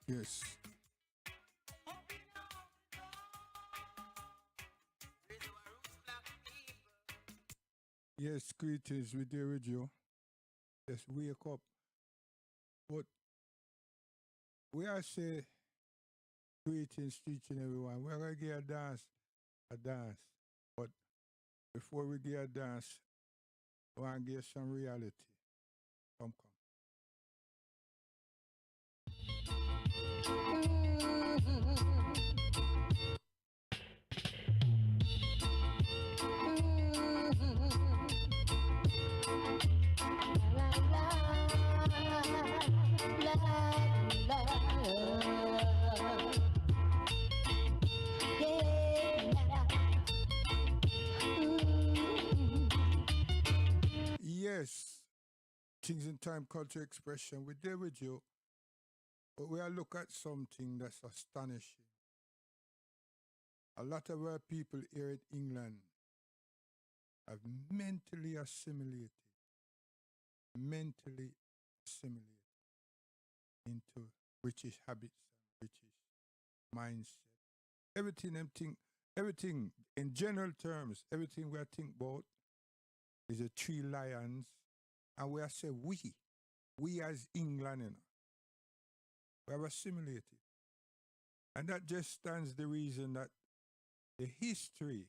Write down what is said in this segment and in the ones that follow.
Yes. Yes, greetings. We're there with you. Just wake up. But we are say greetings, teaching everyone. We're gonna get a dance. But before we get a dance, we wanna get some reality. Come, come. Yes, things in time, culture expression. We're there with you, but we are look at something that's astonishing. A lot of our people here in England have mentally assimilated into British habits and British mindset. Everything them think, everything in general terms, everything we are think about is a three lions, and we are say we as England, we have assimilated, and that just stands the reason that the history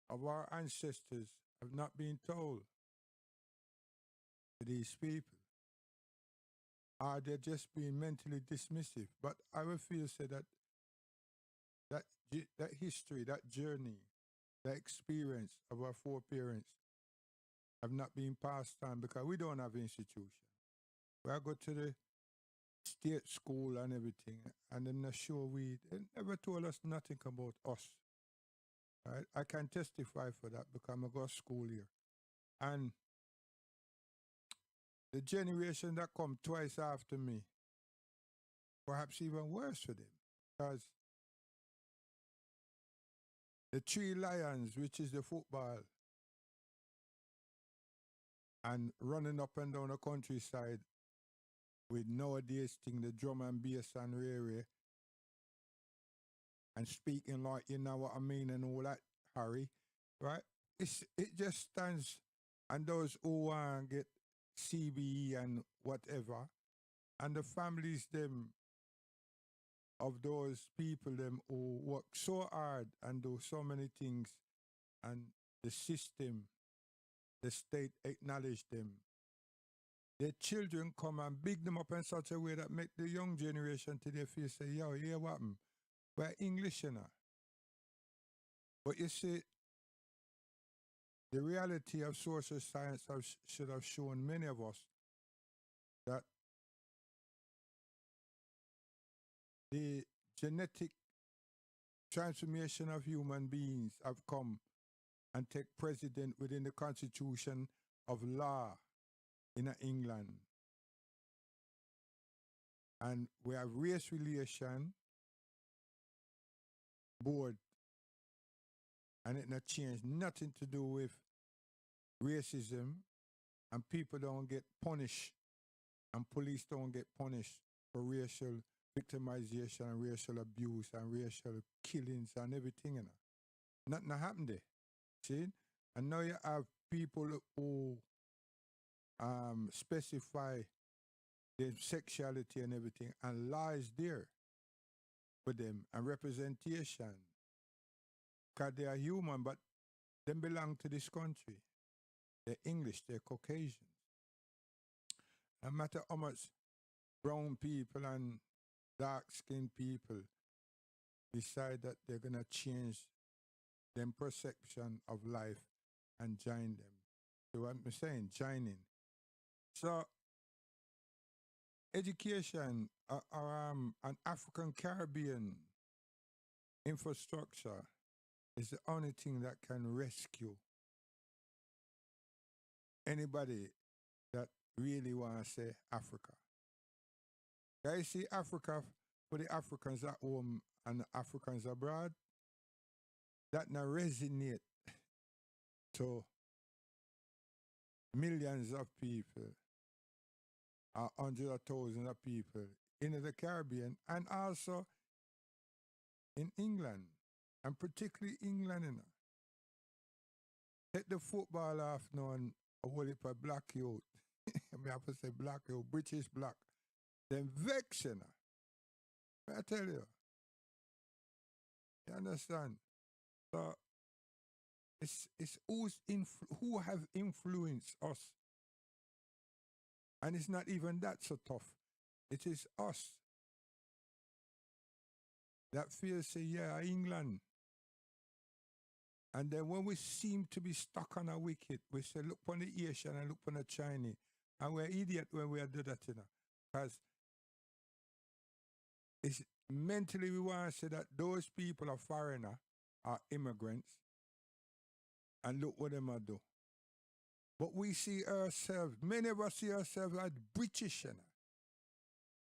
of our ancestors have not been told to these people. Are they just being mentally dismissive? But I will feel say that that history, that journey, that experience of our foreparents have not been passed on because we don't have institution. We go to the state school and everything, and them not sure they never told us nothing about us. Right? I can testify for that because I go to school here. And the generation that come twice after me, perhaps even worse for them. Because the three lions, which is the football, and running up and down the countryside with nowadays thing, the drum and bass and rare, and speaking like you know what I mean and all that, Harry, right? It just stands, and those who want get CBE and whatever, and the families them of those people them who work so hard and do so many things, and the system, the state acknowledge them. Their children come and big them up in such a way that make the young generation today feel say, yo, hear what happened? We're English, you know. But you see, the reality of social science should have shown many of us that the genetic transformation of human beings have come and take precedent within the constitution of law in England. And we have race relation board, and it not changed nothing to do with racism, and people don't get punished, and police don't get punished for racial victimization and racial abuse and racial killings and everything. Nothing happened there. See? And now you have people who specify their sexuality and everything, and lies there for them and representation. Because they are human, but they belong to this country. They're English, they're Caucasians. No matter how much brown people and dark skinned people decide that they're gonna change their perception of life and join them. So what I'm saying, joining. So education an African Caribbean infrastructure is the only thing that can rescue anybody that really want to say Africa. Guys, see Africa for the Africans at home and the Africans abroad, that now resonate to millions of people hundreds of thousands of people in the Caribbean and also in England, and particularly England. You know. Take the football off now and hold it for black youth. I have to say black youth, British black. Then vex, you know. I tell you. You understand? So it's who have influenced us. And it's not even that so tough. It is us that feel say, yeah, England. And then when we seem to be stuck on a wicket, we say, look on the Asian and look on the Chinese. And we're idiot when we do that, you know. Because it's mentally we want to say that those people are foreigner, are immigrants, and look what them are do. But we see ourselves, many of us see ourselves as British, you know,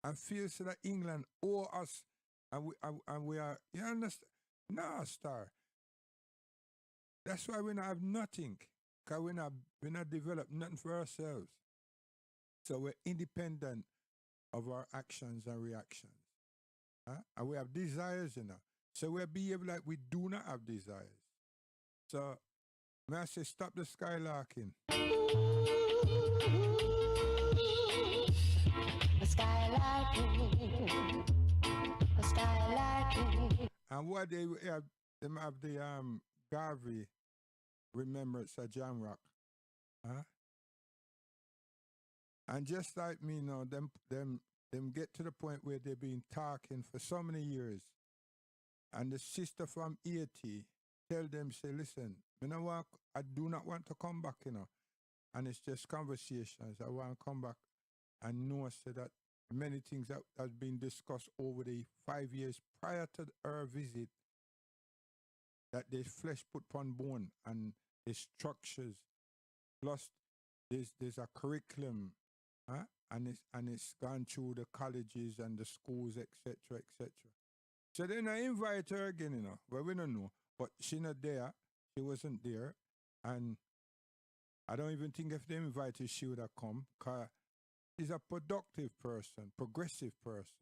and feel so that England owe us, and we are, you understand? No, star. That's why we not have nothing, because we not developed nothing for ourselves. So we're independent of our actions and reactions. Huh? And we have desires, you know. So we behave like we do not have desires. So may I say, stop the skylarking. And what they have, them have the Garvey Remembrance of Jam Rock. Huh? And just like me, you know, them get to the point where they've been talking for so many years. And the sister from Haiti tell them, say, listen, I do not want to come back, you know. And it's just conversations. I want to come back and know say that many things that has been discussed over the 5 years prior to her visit, that there's flesh put upon bone and the structures, plus there's a curriculum, huh? And it's gone through the colleges and the schools, etc., etc. So then I invite her again, you know, but we don't know. But she not there. She wasn't there. And I don't even think if they invited, she would have come. Because she's a productive person, progressive person.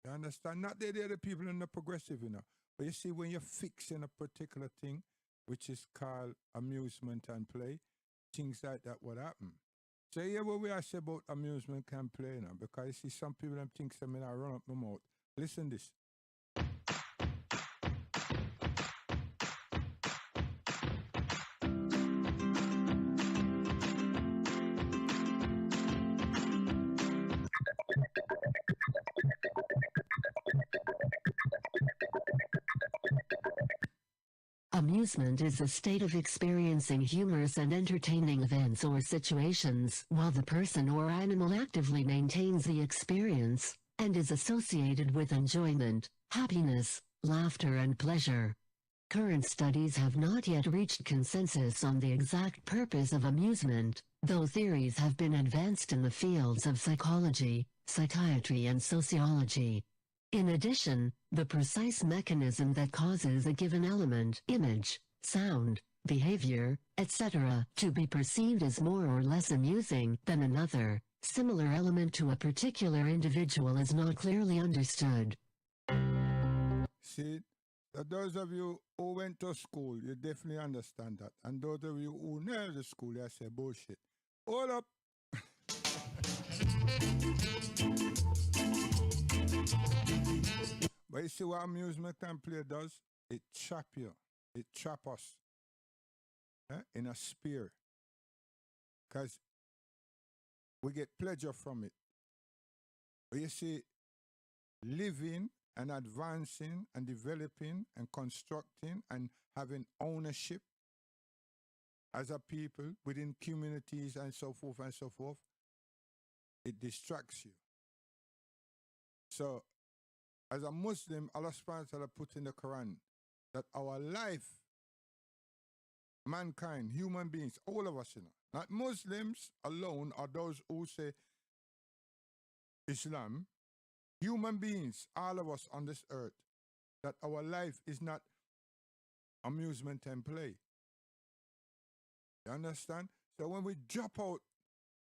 You understand? Not that they're the people in the progressive, you know. But you see, when you're fixing a particular thing, which is called amusement and play, things like that would happen. So yeah, what we are say about amusement and play, you know, because you see some people them think something I run up my mouth. Listen this. Amusement is a state of experiencing humorous and entertaining events or situations while the person or animal actively maintains the experience, and is associated with enjoyment, happiness, laughter and pleasure. Current studies have not yet reached consensus on the exact purpose of amusement, though theories have been advanced in the fields of psychology, psychiatry and sociology. In addition, the precise mechanism that causes a given element, image, sound, behavior, etc., to be perceived as more or less amusing than another, similar element to a particular individual is not clearly understood. See, those of you who went to school, you definitely understand that. And those of you who never to school, you say bullshit. Hold up. But you see what amusement and play does? It trap you. It trap us in a spear. Because we get pleasure from it. But you see, living and advancing and developing and constructing and having ownership as a people within communities and so forth, it distracts you. So, as a Muslim, Allah subhanahu wa ta'ala put in the Quran that our life, mankind, human beings, all of us, you know, not Muslims alone or those who say Islam, human beings, all of us on this earth, that our life is not amusement and play. You understand? So when we drop out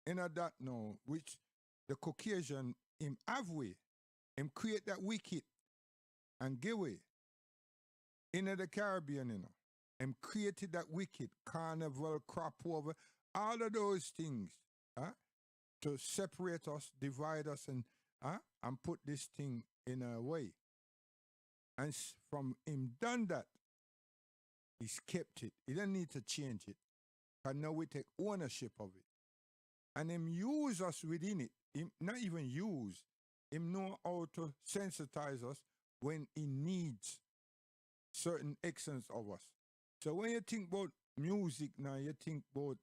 in a that now, which the Caucasian, him have way. Him create that wicked and give way. In the Caribbean, you know. Him created that wicked, carnival, crop over, all of those things. To separate us, divide us, and put this thing in a way. And from him done that, he's kept it. He don't need to change it. And now we take ownership of it. And him use us within it. Him not even use. Him know how to sensitize us when he needs certain excellence of us. So when you think about music now, you think about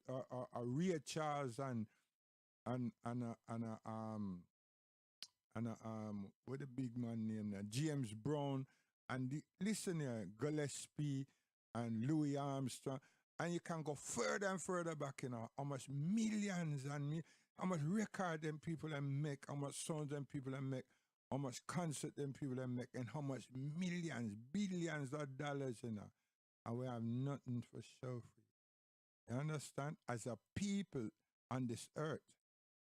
Ray Charles and what the big man name now, James Brown, and listen here, Gillespie and Louis Armstrong, and you can go further and further back, you know, how much millions and how much record them people them make, how much songs them people them make, how much concert them people them make, and how much millions, billions of dollars, you know, and we have nothing for show for you. You understand? As a people on this earth.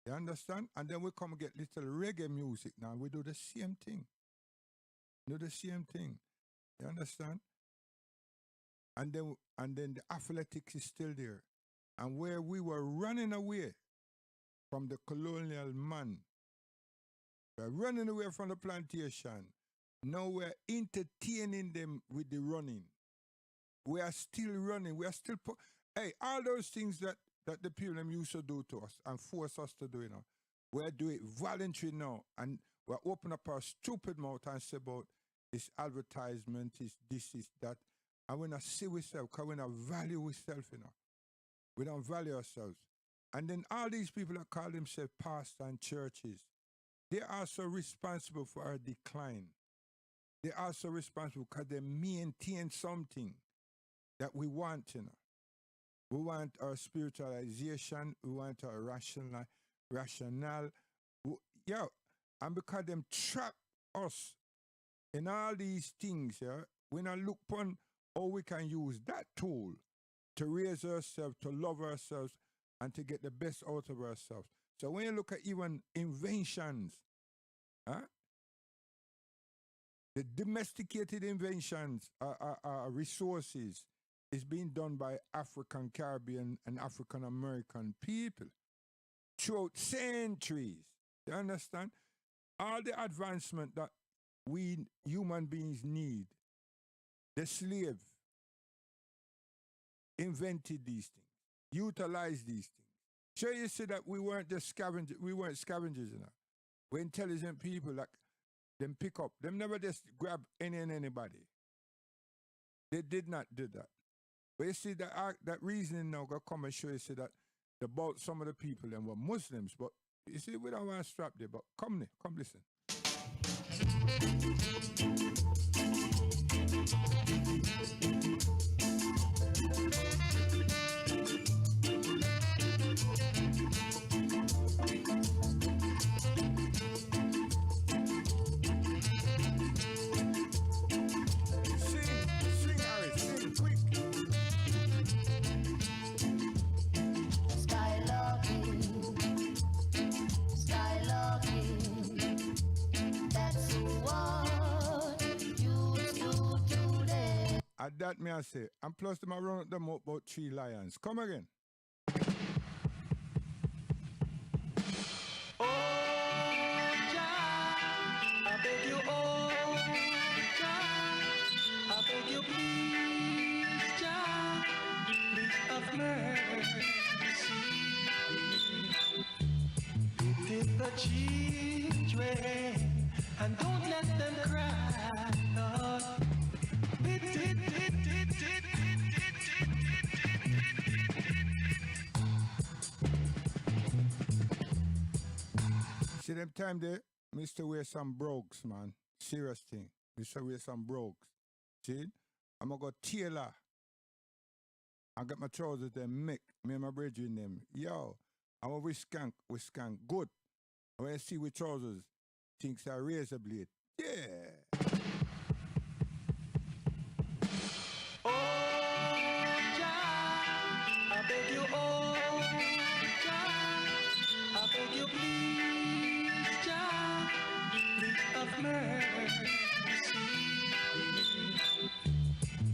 You understand? And then we come and get little reggae music now. We do the same thing. Do the same thing. You understand? And then the athletics is still there. And where we were running away from the colonial man, we're running away from the plantation. Now we're entertaining them with the running. We are still running. We are still all those things that the people them used to do to us and force us to do, you know. We're doing it voluntary now, and we're open up our stupid mouth and say about this advertisement, is this, is that, and we not see ourselves, because we not value ourselves, you know. We don't value ourselves. And then all these people that call themselves pastors and churches, they are also responsible for our decline. They're also responsible because they maintain something that we want, you know. We want our spiritualization. We want our rationale. And because them trap us in all these things, we not look upon how we can use that tool to raise ourselves, to love ourselves, and to get the best out of ourselves. So when you look at even inventions, the domesticated inventions are resources is being done by African, Caribbean, and African American people throughout centuries. You understand? All the advancement that we human beings need, the slave invented these things, utilized these things. So you see that we weren't just scavengers, you know. We're intelligent people that them pick up. Them never just grab any and anybody. They did not do that. But you see, that reasoning now going to come and show you see that about some of the people them were Muslims. But you see, we don't want to strap there. But come listen. Sing, Harry, sing quick. At that me I say, and plus them I run them up about 3 lions. Come again. Oh, Jah, I beg you, oh, Jah, I beg you, please, Jah, please have mercy. Visit the children and don't let them cry, Lord. See them time there, Mr. Wear some brogues, man. Serious thing. Mr. Wear some brogues. See? I'm gonna go tailor. I got my trousers them make. Me and my brethren them. Yo, I want we skank good. When I see with trousers, thinks I razor blade. Yeah. Oh, Jah, I beg you, oh, Jah, I beg you, please. mercy.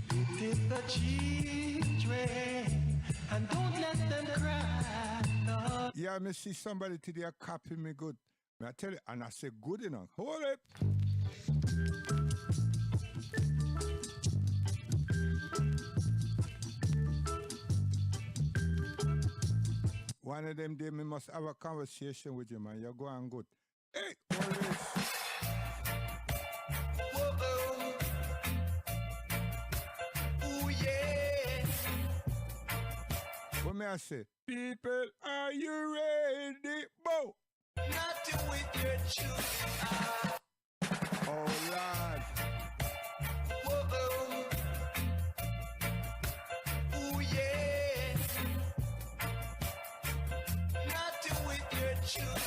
Pity the children and don't let them cry. No. Yeah, I see somebody today copy me good. I tell you, and I say good enough. Hold it. One of them day, me must have a conversation with you, man. You're going good. Hey, what is? Whoa, ooh, yeah. What may I say? People, are you ready? Bo! Not with your shoes. Oh, Lord. Whoa, ooh, yeah. Not with your shoes.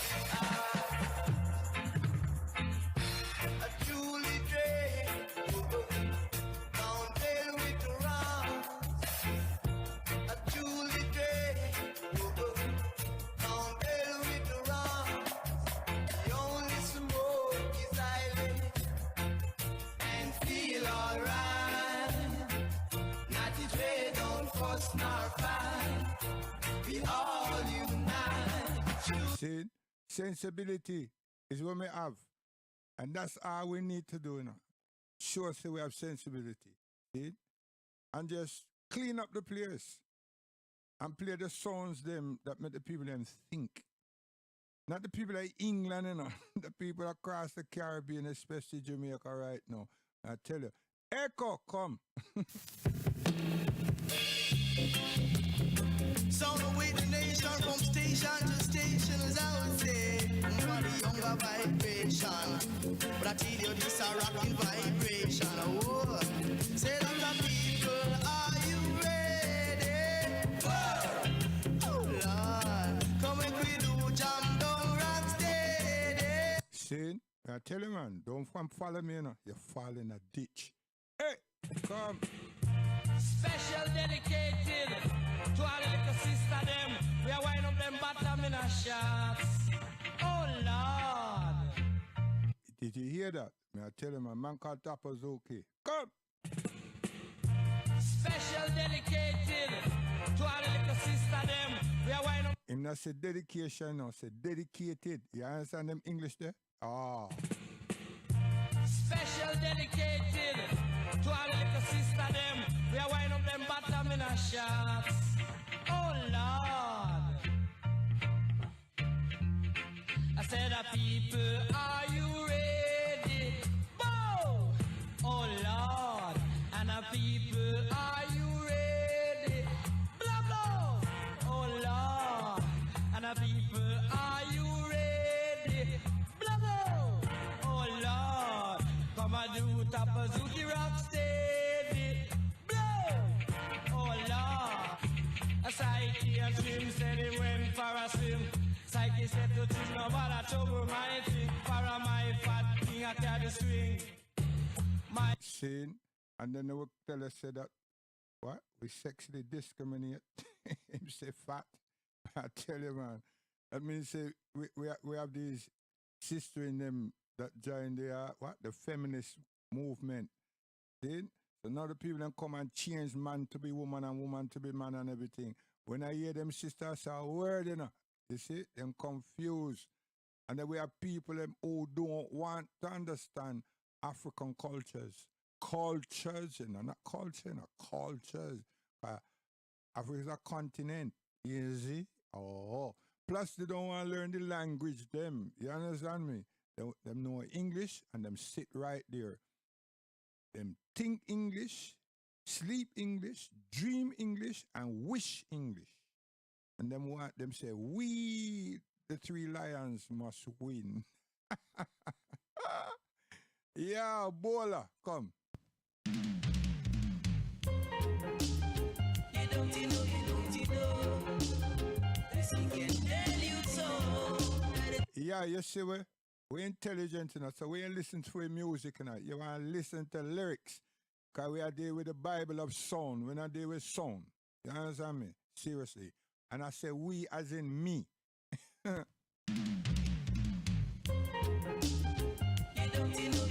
A Julie Dre. Down there with the rounds. A Julie Dre. Down there with the rounds. The only smoke is silent and feel alright. Not the Dre don't fuss nor fight. We all unite. See, sensibility is what we have. And that's all we need to do now. Sure, say we have sensibility. See? And just clean up the place. And play the songs them that make the people them think. Not the people like England, you know. The people across the Caribbean, especially Jamaica right now. I tell you, Echo, come. Sound away the nation from station to station, as I would say. For the younger vibration, but I tell you this a rocking vibration. Oh, say that the people, are you ready? Whoa. Oh Lord, come and we do jam down rock steady. See, I tell you, man, don't come follow me, you know. You fall in a ditch. Hey, come. Special dedicated to all the little sister them. We are winding up them bottom in a shots. Oh Lord. Did you hear that? May I tell you, my man called Tapper's okay. Come. Special dedicated to all the little sister them. We are winding up. Him not say dedication, no, say dedicated. You understand them English there? Ah. Special dedicated to all the little sister them. We are winding up them bottom in a shots. Oh Lord. I said, people, are you ready? Bow! Oh Lord. And people, are you ready? Blah blah! Oh Lord. And people, are you ready? Blah blah! Oh Lord. Come and do top of Zuki rock steady. Blow! Oh Lord. A psyche and swim said he went for a swim. Psyche said to him, no bother trouble my thing. For a my fat king I carry swing. My Seen. And then they will tell us say that, what? We sexually discriminate. Him say fat. I tell you, man. That means say we have these sister in them that join the what? The feminist movement. See? So now the people then come and change man to be woman and woman to be man and everything. When I hear them sisters say a word, you know, you see, them confused. And then we have people them who don't want to understand African cultures. Cultures, you know, not culture, you know, cultures. Africa is a continent, you see? Oh. Plus they don't want to learn the language them. You understand me? Them know English and them sit right there. Them think English, sleep English, dream English, and wish English. And them say, we, the three lions, must win. Yeah, Bola, come. You don't know. This I can tell you so. Yeah, you see, we're intelligent enough, so we ain't listen to music enough. You want to listen to lyrics, because we are there with the Bible of sound. We're not there with sound. You understand me? Seriously. And I say we as in me. You don't know.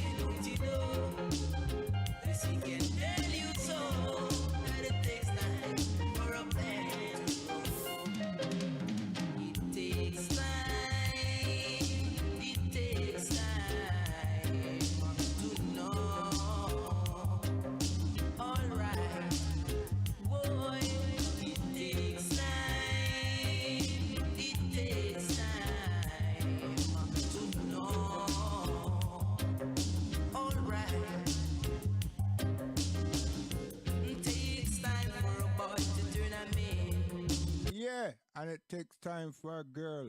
And it takes time for a girl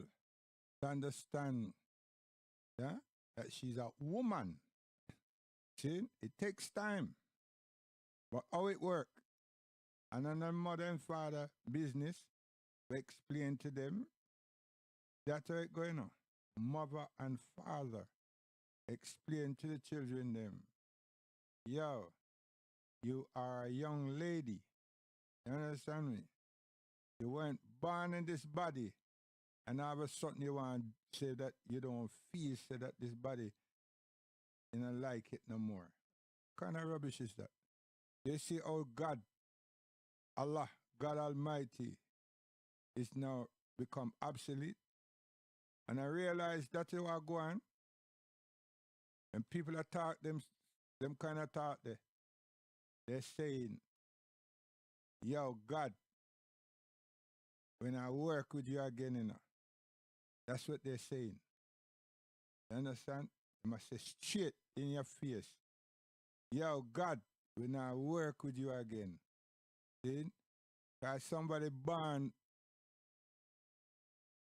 to understand, yeah, that she's a woman. See, it takes time. But how it work? And then the mother and father business, we explain to them, that's how it going on. Mother and father explain to the children them, yo, you are a young lady. You understand me? You weren't born in this body, and all of a sudden you want to say that you don't feel, say that this body, you don't like it no more. What kind of rubbish is that? You see how God, Allah, God Almighty, is now become obsolete. And I realize that you are going, and people are talk them kind of talk there. They're saying, yo, God, when I work with you again, you know. That's what they're saying. You understand? You must say straight in your face. Yo, God, when I work with you again. See? Because somebody born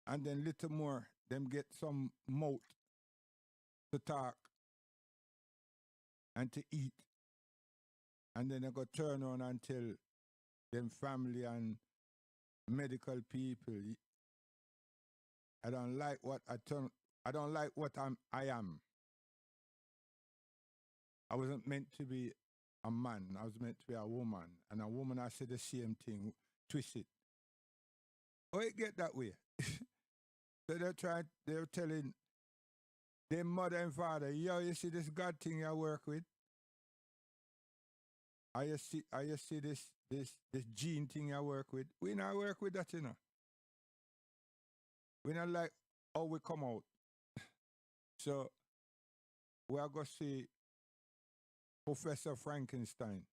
and then little more, them get some mouth to talk and to eat. And then they go turn on until them family and medical people. I don't like what I don't like what I am. I wasn't meant to be a man. I was meant to be a woman. And a woman, I said the same thing, twist it. Oh, it get that way. So they're telling their mother and father, yo, you see this God thing I work with? I you see this gene thing I work with? We not work with that, you know. We not like how we come out. So we are going to see Professor Frankenstein.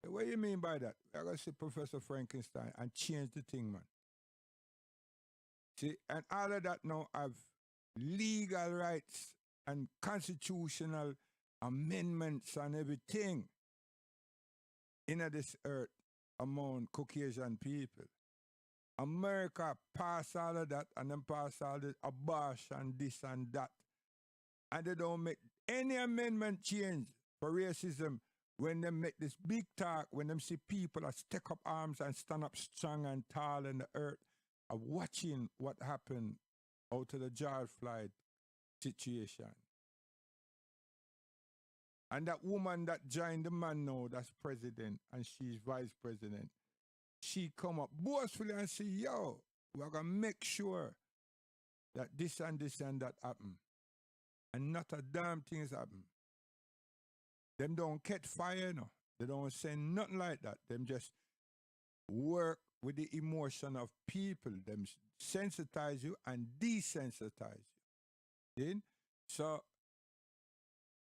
What do you mean by that? We are going to see Professor Frankenstein and change the thing, man. See, and all of that now have legal rights and constitutional amendments and everything in this earth among Caucasian people. America pass all of that and then pass all the abortion, this and that. And they don't make any amendment change for racism when they make this big talk, when them see people that stick up arms and stand up strong and tall in the earth, of watching what happened out of the George Floyd situation. And that woman that joined the man now, that's president, and she's vice president, she come up boastfully and say, yo, we're going to make sure that this and that happen. And not a damn thing is happen. Them don't catch fire, no. They don't send nothing like that. Them just work with the emotion of people. Them sensitize you and desensitize you. See? So,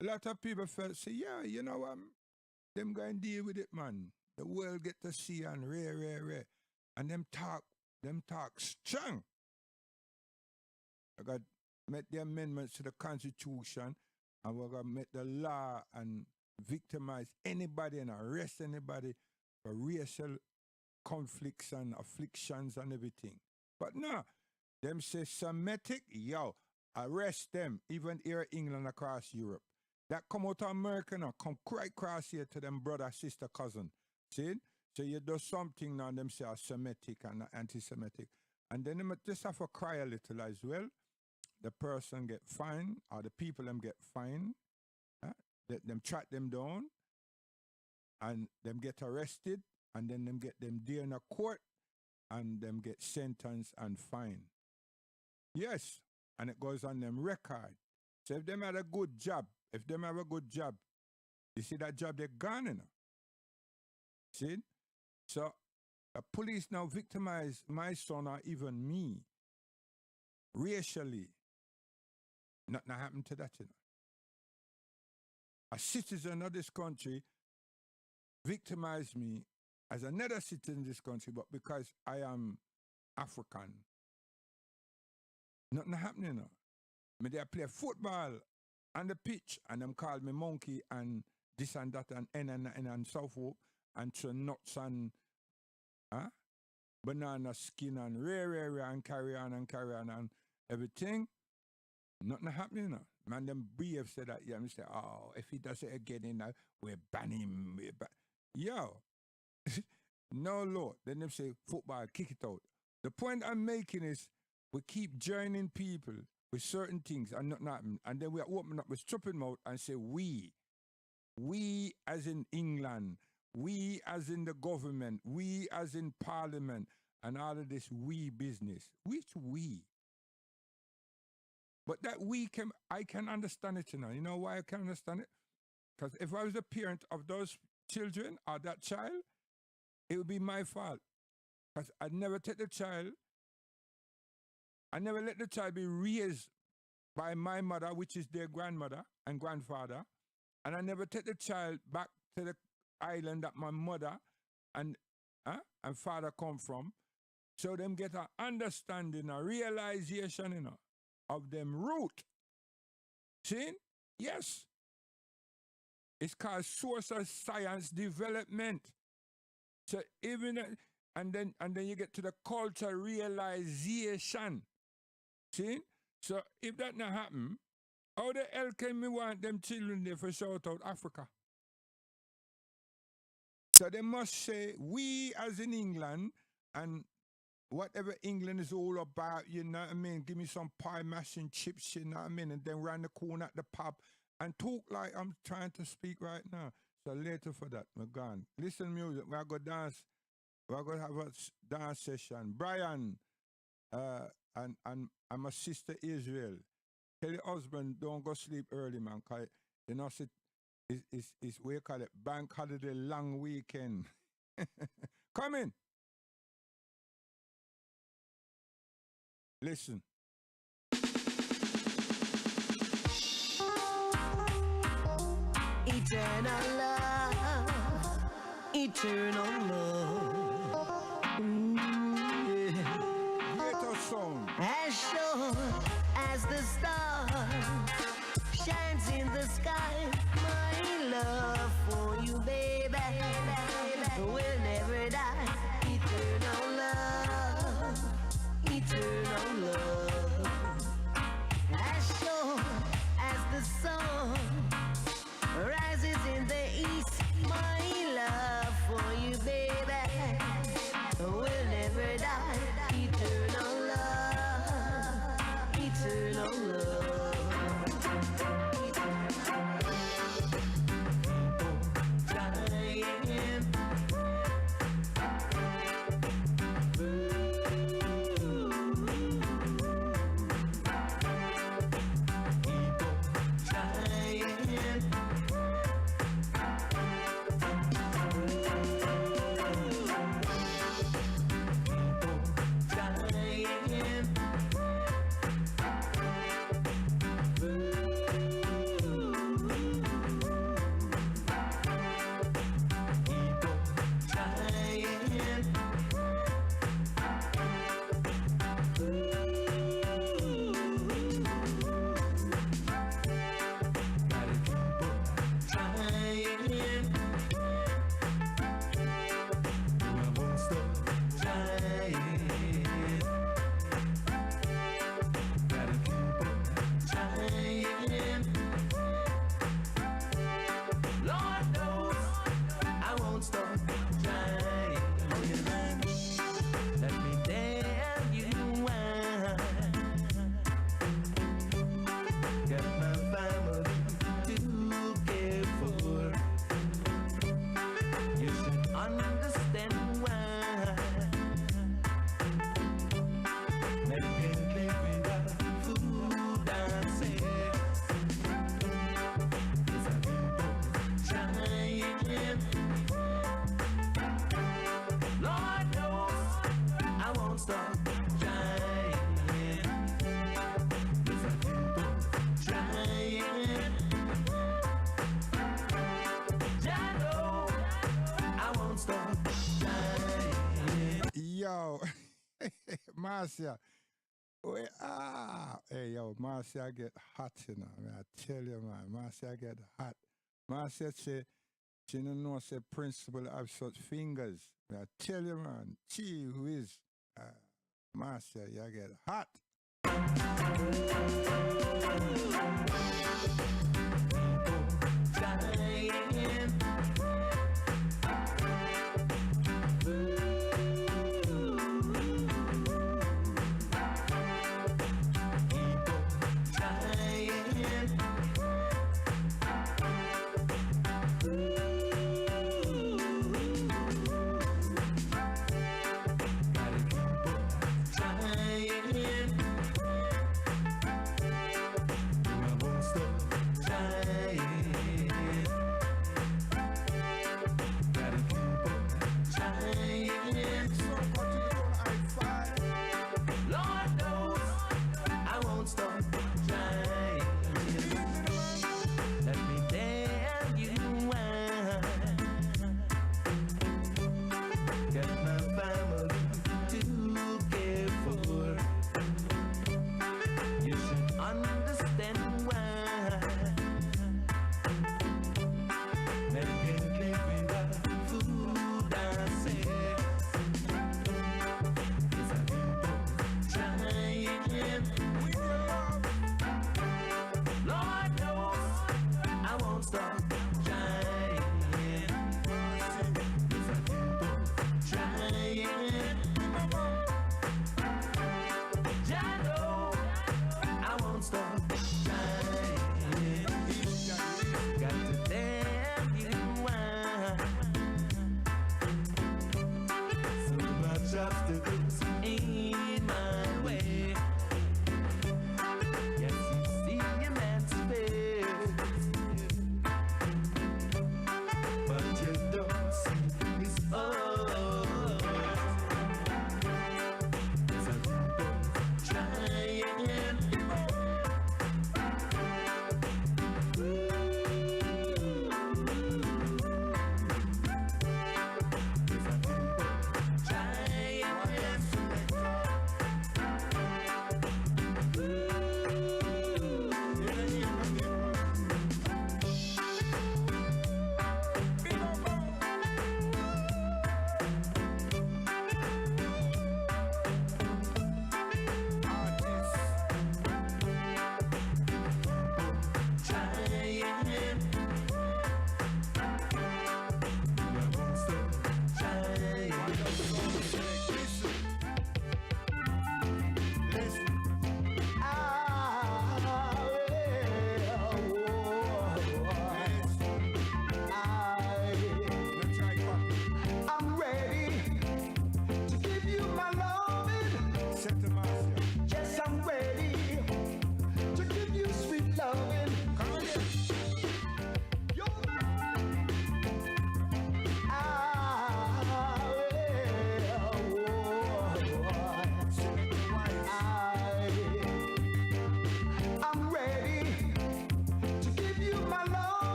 a lot of people felt, say, yeah, you know what? Them going to deal with it, man. The world get to see and rare. And them talk strong. I got make the amendments to the Constitution, and we're going to make the law and victimize anybody and arrest anybody for racial conflicts and afflictions and everything. But no, them say Semitic, yo, arrest them, even here in England, across Europe. That come out of America now, come right across here to them brother, sister, cousin. See? So you do something now, them say are Semitic and anti-Semitic. And then them just have to cry a little as well. The person get fined, or the people them get fined. Them track them down, and them get arrested, and then them get them there in a court, and them get sentenced and fined. Yes, and it goes on them record. So if them had a good job, you see that job they're gone, you know. See? So the police now victimize my son or even me racially. Nothing happened to that, you know. A citizen of this country victimized me as another citizen in this country, but because I am African, nothing happening, you know. Me they play football on the pitch, and them call me monkey and this and that and so forth, and to nuts and banana skin and rare and carry on and everything. Nothing happening now. Man, them brave said that, yeah, and say, oh, if he does it again, we ban him. Yo, no, Lord. Then they say, football, kick it out. The point I'm making is we keep joining people with certain things and nothing happen. And then we open up with stupid mouth and say, we as in England, we as in the government, we as in parliament, and all of this we business. Which we? But that I can understand it now. You know why I can understand it? Because if I was the parent of those children or that child, it would be my fault. Because I'd never take the child, I never let the child be raised by my mother, which is their grandmother and grandfather. And I never take the child back to the island that my mother and father come from. So them get an understanding, a realization, of them root. See? Yes. It's called social science development. So even and then you get to the culture realization. See? So if that not happen, how the hell can we want them children there for shout out Africa? So they must say, we as in England, and whatever England is all about, you know what I mean? Give me some pie mashing chips, you know what I mean? And then round the corner at the pub and talk like I'm trying to speak right now. So later for that, we're gone. Listen music, we're going to dance. We're going to have a dance session. Brian and my sister Israel. Tell your husband, don't go sleep early, man. Cause you know, it's we call it bank holiday long weekend. Come in. Listen. Eternal love, eternal love. Yeah. Ghetto sound. As sure as the stars shines in the sky, my love for you, baby, will never die. Eternal love, eternal love. As sure as the sun rises in the east, my love for you, baby, will never die. Eternal love, eternal love. Yo, Marcia. Hey, yo, Marcia get hot, you know. I tell you, man. Marcia get hot. Marcia say She don't know, say, principal have such fingers. I tell you, man, gee whiz. Master, you get hot.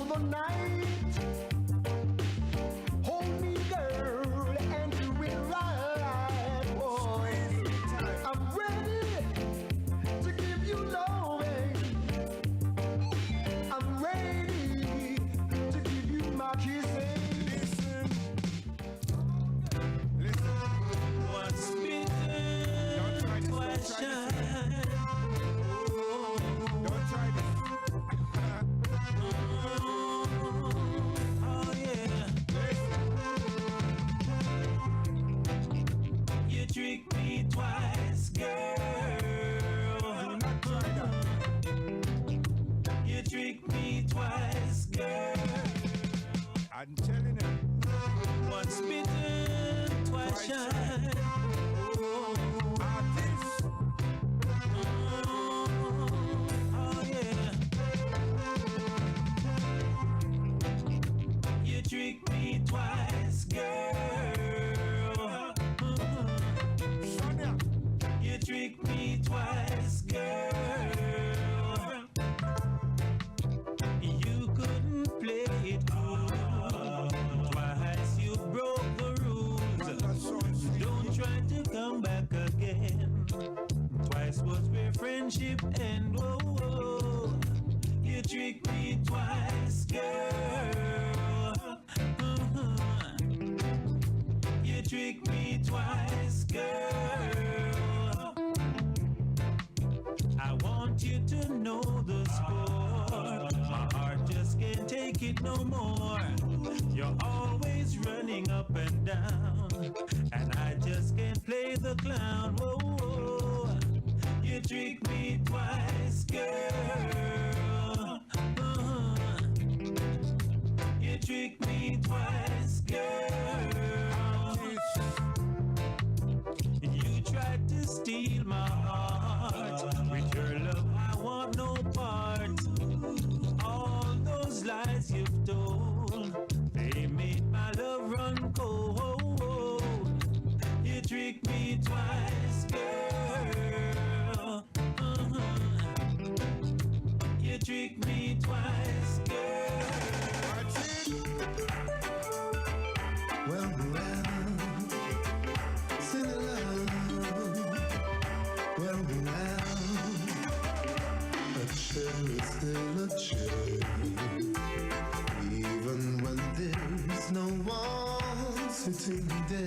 the night. Hold me, girl, and do it right, boys. I'm ready to give you loving. I'm ready to give you my kissing. What's been twice shy? Don't try this. Oh yeah. You tricked me twice, girl. Do not try that. You tricked me twice, girl. I'm telling you. What's been twice shy? Artists, Oh yeah. You tricked me twice, girl. Sonia. You tricked me twice, girl. You couldn't play it cool. Twice you broke the rules. That song sweet. Don't try to come back again. Twice was where friendship end. Whoa, whoa. You tricked me twice, girl. You tricked me twice, girl. I want you to know the score. My heart just can't take it no more. You're always running up and down, and I just can't play the clown. Whoa, whoa. You tricked me twice, girl. You tricked me twice, girl. You tried to steal my heart. With your love, I want no part. All those lies you've told, they made my love run cold. You tricked me twice, girl. You tricked me twice, girl. Well, still alone. Well, a chill is still a chill, even when there's no one sitting there.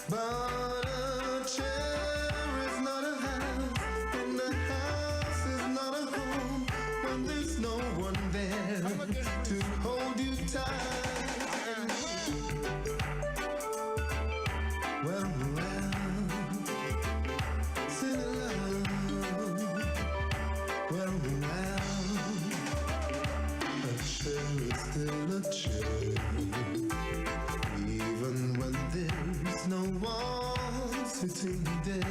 But a chair is not a house, and the house is not a home when there's no one there to hold you tight. Well, still alone. Well, a chill is still a chill, even when there's no one sitting there.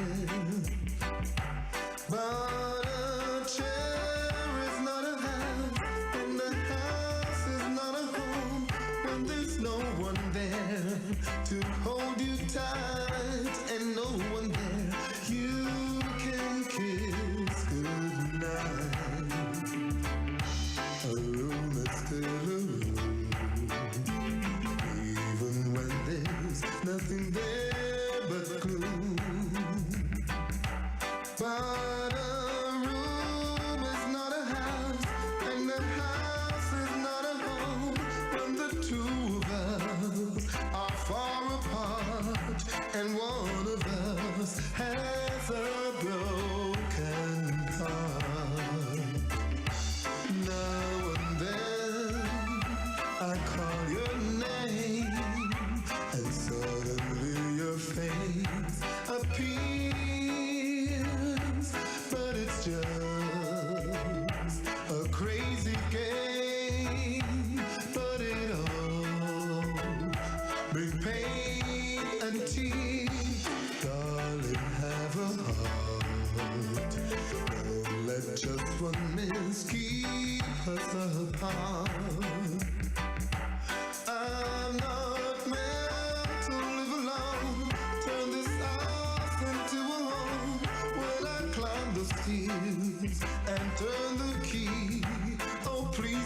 But a chair is not a house, and the house is not a home when there's no one there to hold you tight, and no one there you can kiss goodnight. A room is still a room, even when there's nothing there but gloom. But a room is not a house, and the house is not a home when the two of us are far apart, and one of us has a broken heart. Now and then I call your name, and suddenly your face appears. But it's just a crazy game, but it all brings pain and tears. Darling, have a heart. Don't let just one miss keep us apart. I'm not meant to live alone. Turn this house into a home. When I climb the stairs and turn the key, oh please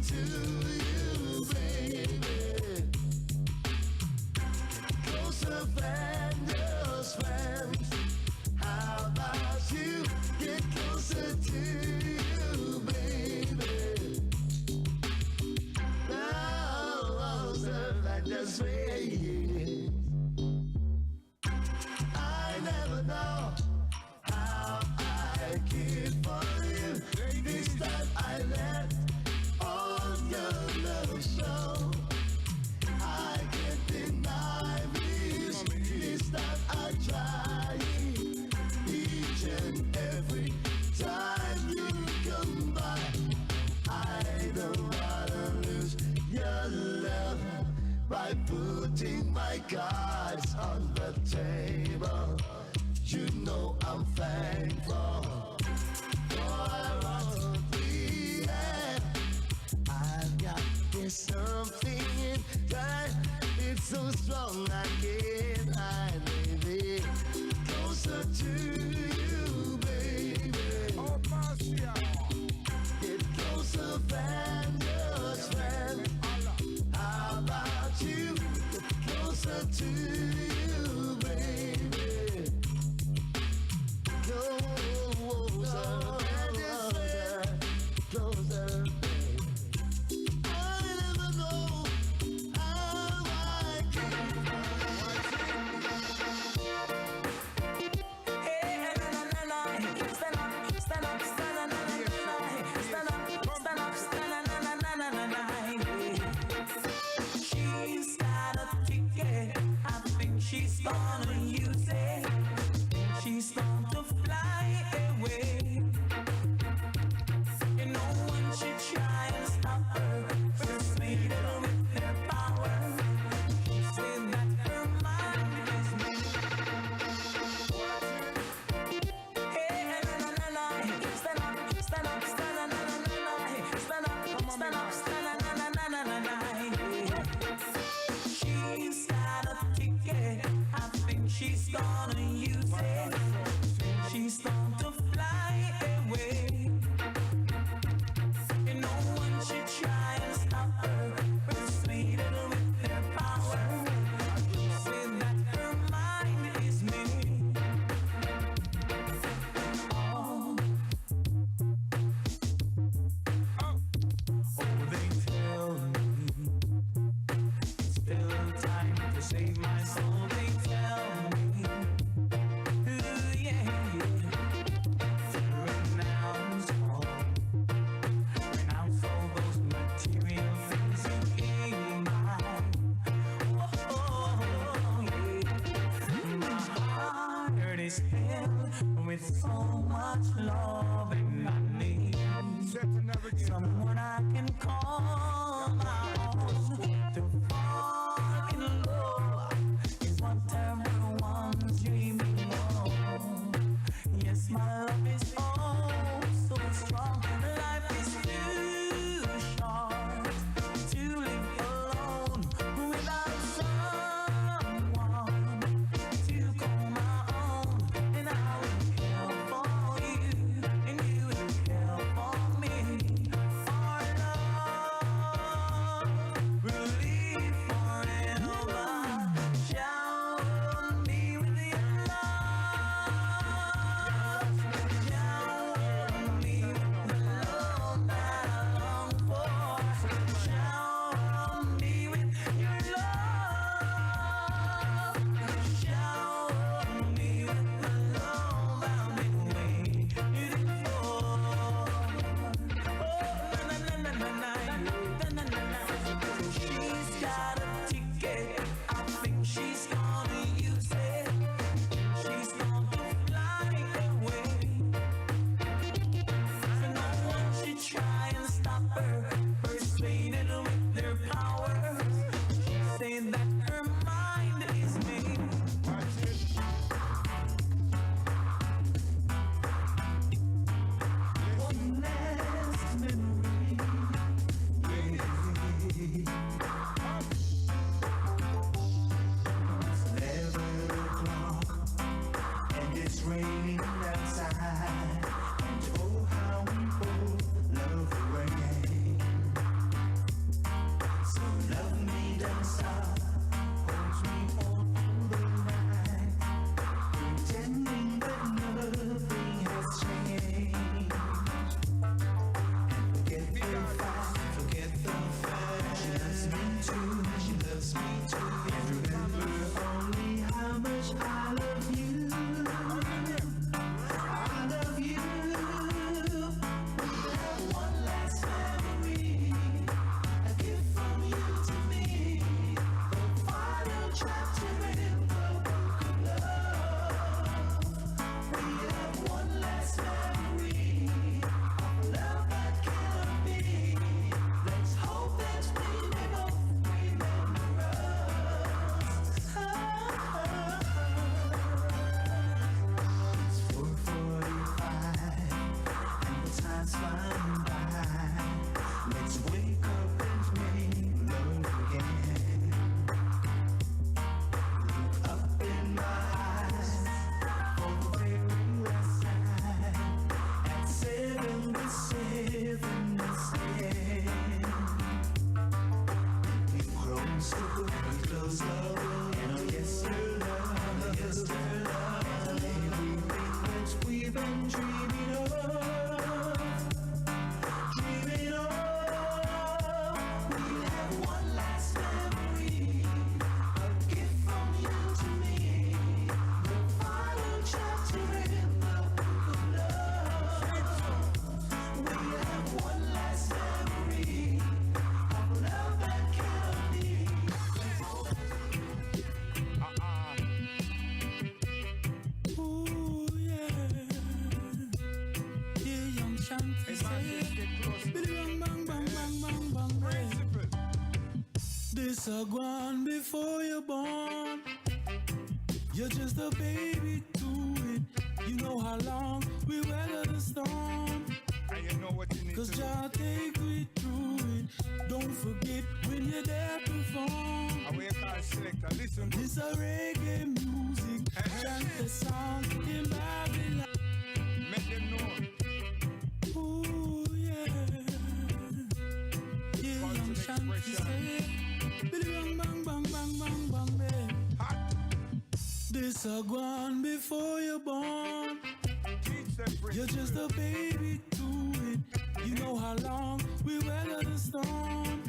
to you, baby. Closer than just friends. How about you get closer to you, baby? Closer than just friends. I never know how I cared for you. This time I let all your love show. I can't deny this. This time I try. Each and every time you come by, I don't wanna lose your love by putting my cards on the table. You know I'm thankful for what we have. I've got this something inside. It's so strong I can't hide, baby. Closer to you, baby. Oh, Marcia. Get closer than just friends. How about you? Get closer to you, baby. Closer than just friends. Closer, baby. I never know how I can. Hey, na na na na, stand up, stand up, stand up, na na na na, stand up, stand up, stand up, na na na na na. She's got a ticket, I think she's gonna use it. She's going to fly away. And no one should try and stop her, persuade her with their power. Say that her mind is made. Hey, na na na na, stand up, stand up, stand up, na na na na, stand up, stand up, stand up, na na na na na. She's got a ticket, I think she's gonna use it. She's going to fly away. And no one should try and stop her, persuade her with their power. Say that her mind is made. Oh, they tell me it's still time to save my soul. They tell me, ooh, yeah, to renounce all, renounce all those material things you gave my. Oh, yeah. My heart is filled with so much love, and I need Set to navigate. someone I can call my own. To fall in love is what everyone's dreaming of. Yes, my love is oh so strong. Life is too short to live alone without someone to call my own. And I will care for you, and you will care for me. Our love This a gone before you're born. You're just a baby to it. You know how long we weather the storm. And you know what you need Cause to do. Jah take we through it. Don't forget when you're there to perform. And we call selector. Listen. This a reggae music. Chant the song in Babylon. Make them know. Ooh, yeah. Yeah, young Shanti say, Billy bang, bang, bang, bang, bang, bang, bang. Hot. This a gone before you're born. Teach them, You're just a baby to it. You know how long we weather the storm.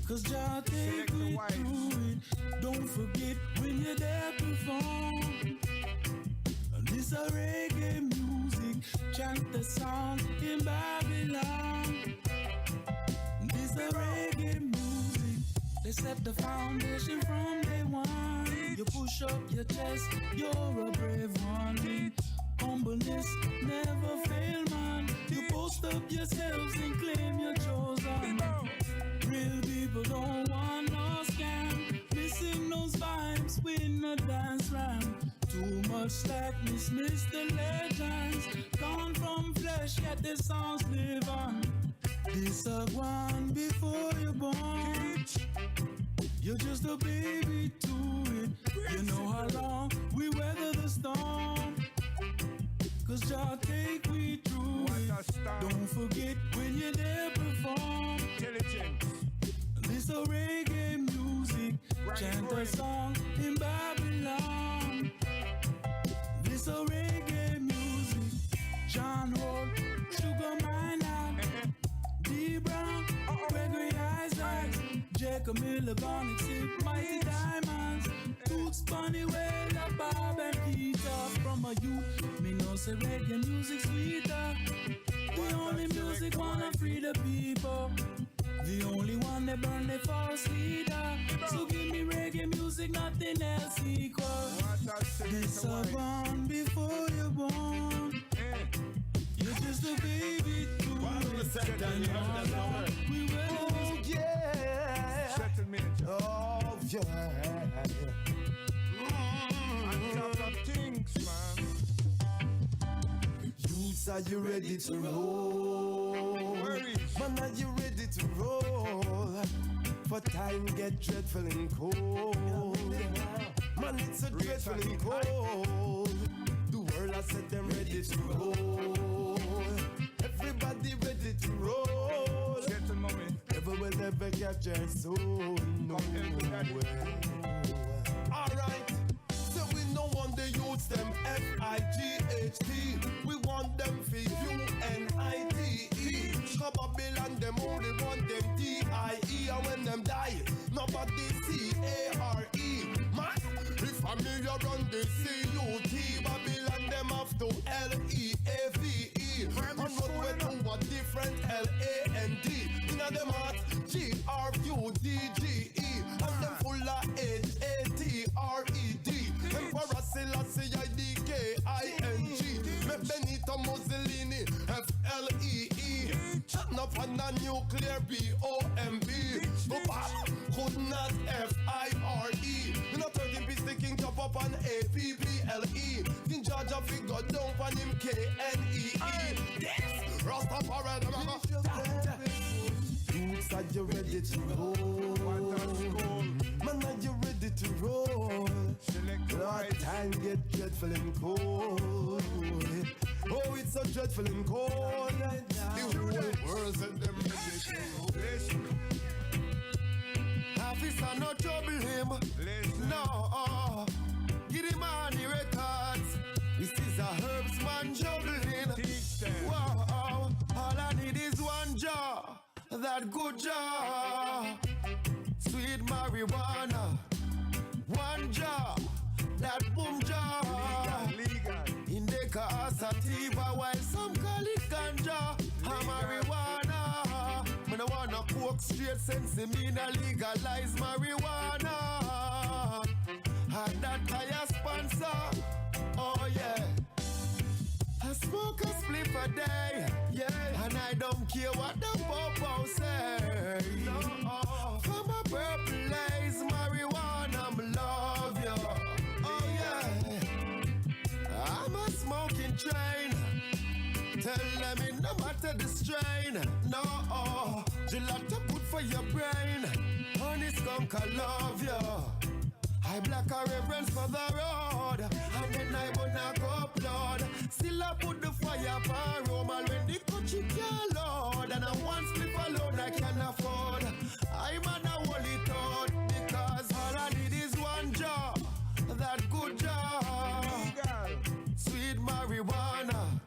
Cause Jah take we through it. Don't forget when you're there to perform. And this a reggae music. Chant the song in Babylon. This a reggae music. They set the foundation from day one. You push up your chest, you're a brave one. Humbleness never fail, man. You post up yourselves and claim you're chosen. Real people don't want no scam. Missing those vibes, win a dance ramp. Too much slackness, miss the legends. Gone from flesh, yet the songs live on. This a one before you're born. You're just a baby to it. You know how long we weather the storm. Cause Jah take we through it. Don't forget when you're there perform. This a reggae music. Chant a song in Babylon. This a reggae music. John Roll, Sugar Miner, D Brown, Gregory Isaacs, Jacob Milligonic, Sip Mighty Diamonds, Toots Bunny Wailer, Bob and Peter. From a youth, me know say reggae music sweeter. The only music wanna free the people. The only one that burn the false leader. So give me reggae music, nothing else equal. This a born before you're born. You're just a baby too. We will. Oh yeah. Oh yeah. On top of things, man. Youths, are you ready to roll? Man, are you ready to roll? For time get dreadful and cold. Man, it's so dreadful and cold. The world has said them ready to roll. Everybody ready to roll. Never will ever capture soul. No way. Alright. So we no want the youths them FIGHT. We want them for UNITE. Come Babylon them only want them DIE. And when them die, nobody CARE. Man, if familiar run the CUT, Babylon them have to LEAVE. And run way to a different LAND. Inna them heart GRUDGE. And them full of HATRED. Emperor Selassie IDKING. Me Benito Mussolini FLEE. Shutting up on a nuclear BOMB. Obama could not FIRE. You know 30 sticking top up on APPLE. In Georgia figure down on him KNEE. Yes, Rastafari. Youths, are you ready to roll? Man, are you ready to roll? Lord, time get dreadful and cold. Oh, it's so dreadful and cold. The whole world said them ready to roll. Officer, no trouble him. No, get him on the records. This is a herbs man juggling. Wow, all I need is one jaw. That good jaw. Sweet marijuana. One jaw. That boom jaw. Legal. Indica sativa while some call it ganja. Marijuana. Me no wanna coke straight sense me no legalize marijuana. And that I a sponsor. Oh yeah. I smoke a spliff a day, yeah, and I don't care what the popo say. No, from a purple drain. Tell them it no matter the strain. No, gelato good for your brain. Honey skunk, I love you. I black a reverence for the road. And then I wanna go upload. Still I put the fire for Roma when the country can't load. And I want sleep alone I can afford. I'm on a hold it out. Because all I need is one job. That good job. Sweet marijuana.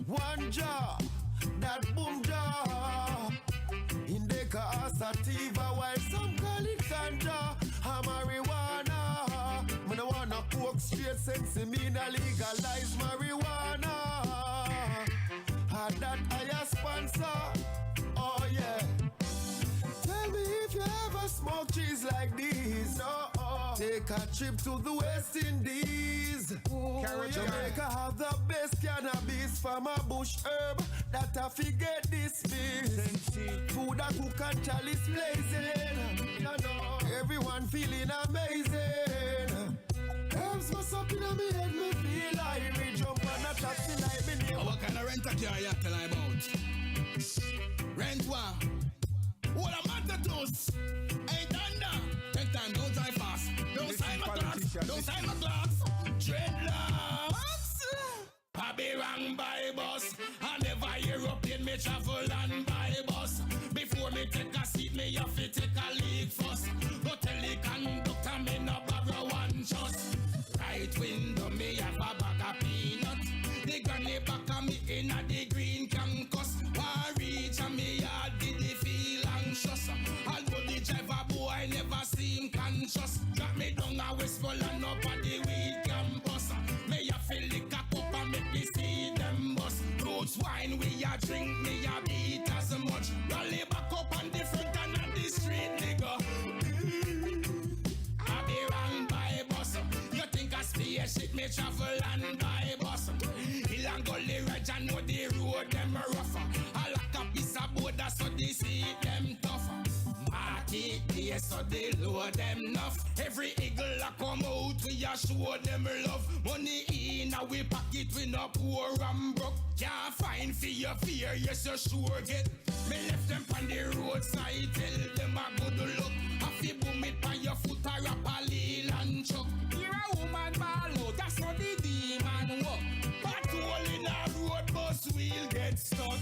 One job. That boom job. Indica or sativa. While some call it ganja. Marijuana. Me no wanna coke straight sexy. Me na legalize marijuana. Had that I sponsor. Oh yeah. Tell me if you ever smoke cheese like this. No, take a trip to the West Indies. Ooh, Jamaica have the best cannabis from a bush herb that I forget this piece. Food I cook and chalice blazing. You know, everyone feeling amazing. Herbs must up in my head, me feel like me jump on a taxi like me name. What kind of rent a car you telling about? Rent one. What a matters? Ain't done that. Take time, don't drive fast. Don't sign my clocks. Don't sign my clocks. Dreadlocks. I be wrong by bus. I never European me travel and by bus. Before me take a seat, me have to take a leak first. Go tell the conductor me no borrow one trust. Right window me have a bag of peanut. The granny back of me in a the green campus. One reach and me yard did the feel anxious. Although the driver boy never seem conscious. Drop me down a whistle and up at the weed campus. Me a feel the cap up and make me see them bus. Roots wine we a drink, me a beat as much. Rally back up on the front and on the street, nigga. I be wrong by bus. You think I spaceship me travel and by bus. Hill and gully ridge and know the road them rougher. I lock a piece of border so they see them tougher. Market day so they load them enough. Every eagle a come out we a show them love. Money in a we pocket we no poor and broke. Can't find for your fear, yes you sure get. Me left them on the roadside, tell them a good look. Have you boom it by your foot or a palil and chuck. You're a woman ball out, that's how the demon walk. Patrol in a road bus will get stuck.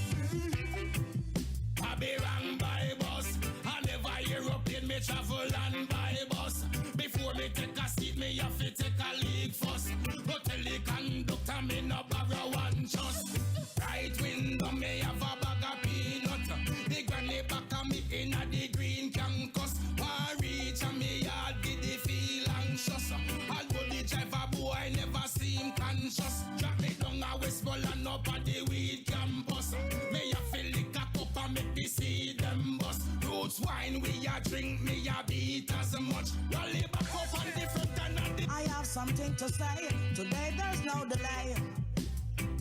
I be wrong by bus. I never European me travel and by bus. Before me take a seat, me have to take a leak first. Go tell the conductor me no borrow one trust. Right window me have a bag of peanut. The granny back of me in a the green campus. One reach and me yard did the feel anxious. Although the driver boy never seem conscious. Drop me down a whistle and up at the weed campus. Me a feel the cap up and make me see them bus. Roots wine we a drink, me a beat as much. Rally back up on the front and on the... I have something to say. Today there's no delay.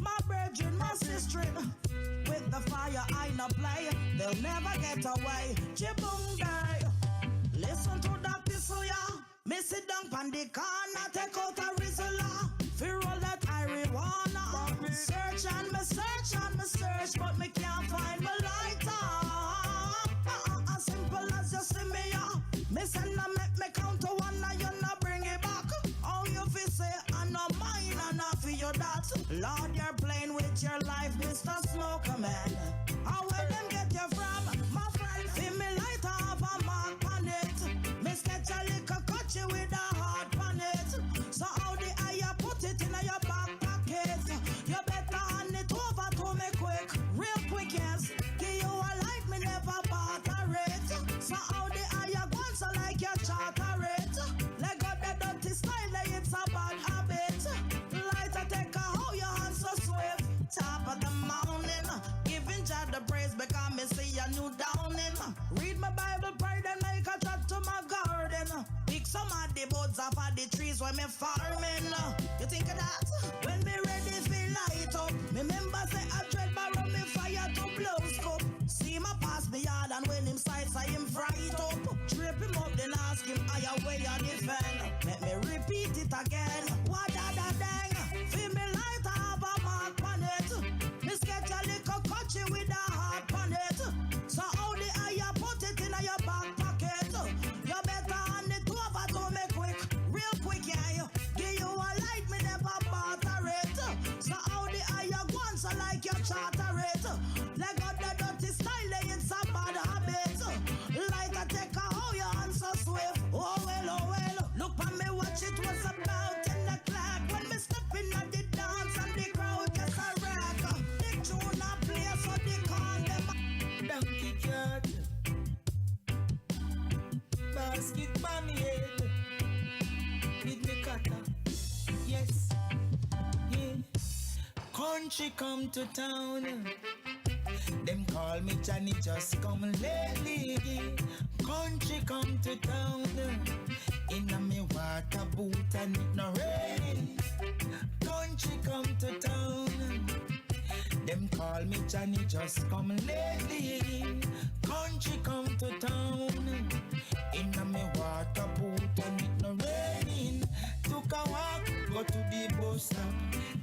My brethren, my sister, with the fire I no play. They'll never get away. Chibung day. Listen to that pistol, yeah. Me sit down pan the corner, take out a Rizzola. Fear all that marijuana. Search and me search, but me can't find my lighter. As simple as you see me, yeah. Me send a make me count to one and you not bring it back. All you fi say, I know mine and not for your that. Lord, you're playing with your life, Mr. Smoker Man. How will them get you from? My friend, feel me light up a mark on it. Me sketch a little cutchy with a heart on it. So how the eye put it in your back pocket? You better hand it over to me quick, real quick, yes. Give you a light, me never barter it. So how the eye gone so like you charter it. Let go the dirty style, it's a bad habit. Lighter take a how your hands so swift. Top of the mountain, giving God the praise because me see a new downing. Read my Bible, pray, then make a chat to my garden. Pick some of the buds off of the trees where me farming. You think of that? When me ready feel light up. Me member say I dread borrow me fire to blow scope. See my pass me yard and when him sights I him fright up. Trip him up then ask him higher way you defend. Let me repeat it again. What da da dang? Feel me light up a man. country come to town. Them call me Johnny, just come lately. Country come to town. In a me water boot and it no rain. Country come to town. Them call me Johnny, just come lately. Country come to town. In a me water boot and it no rain. Took a walk, go to the bus stop.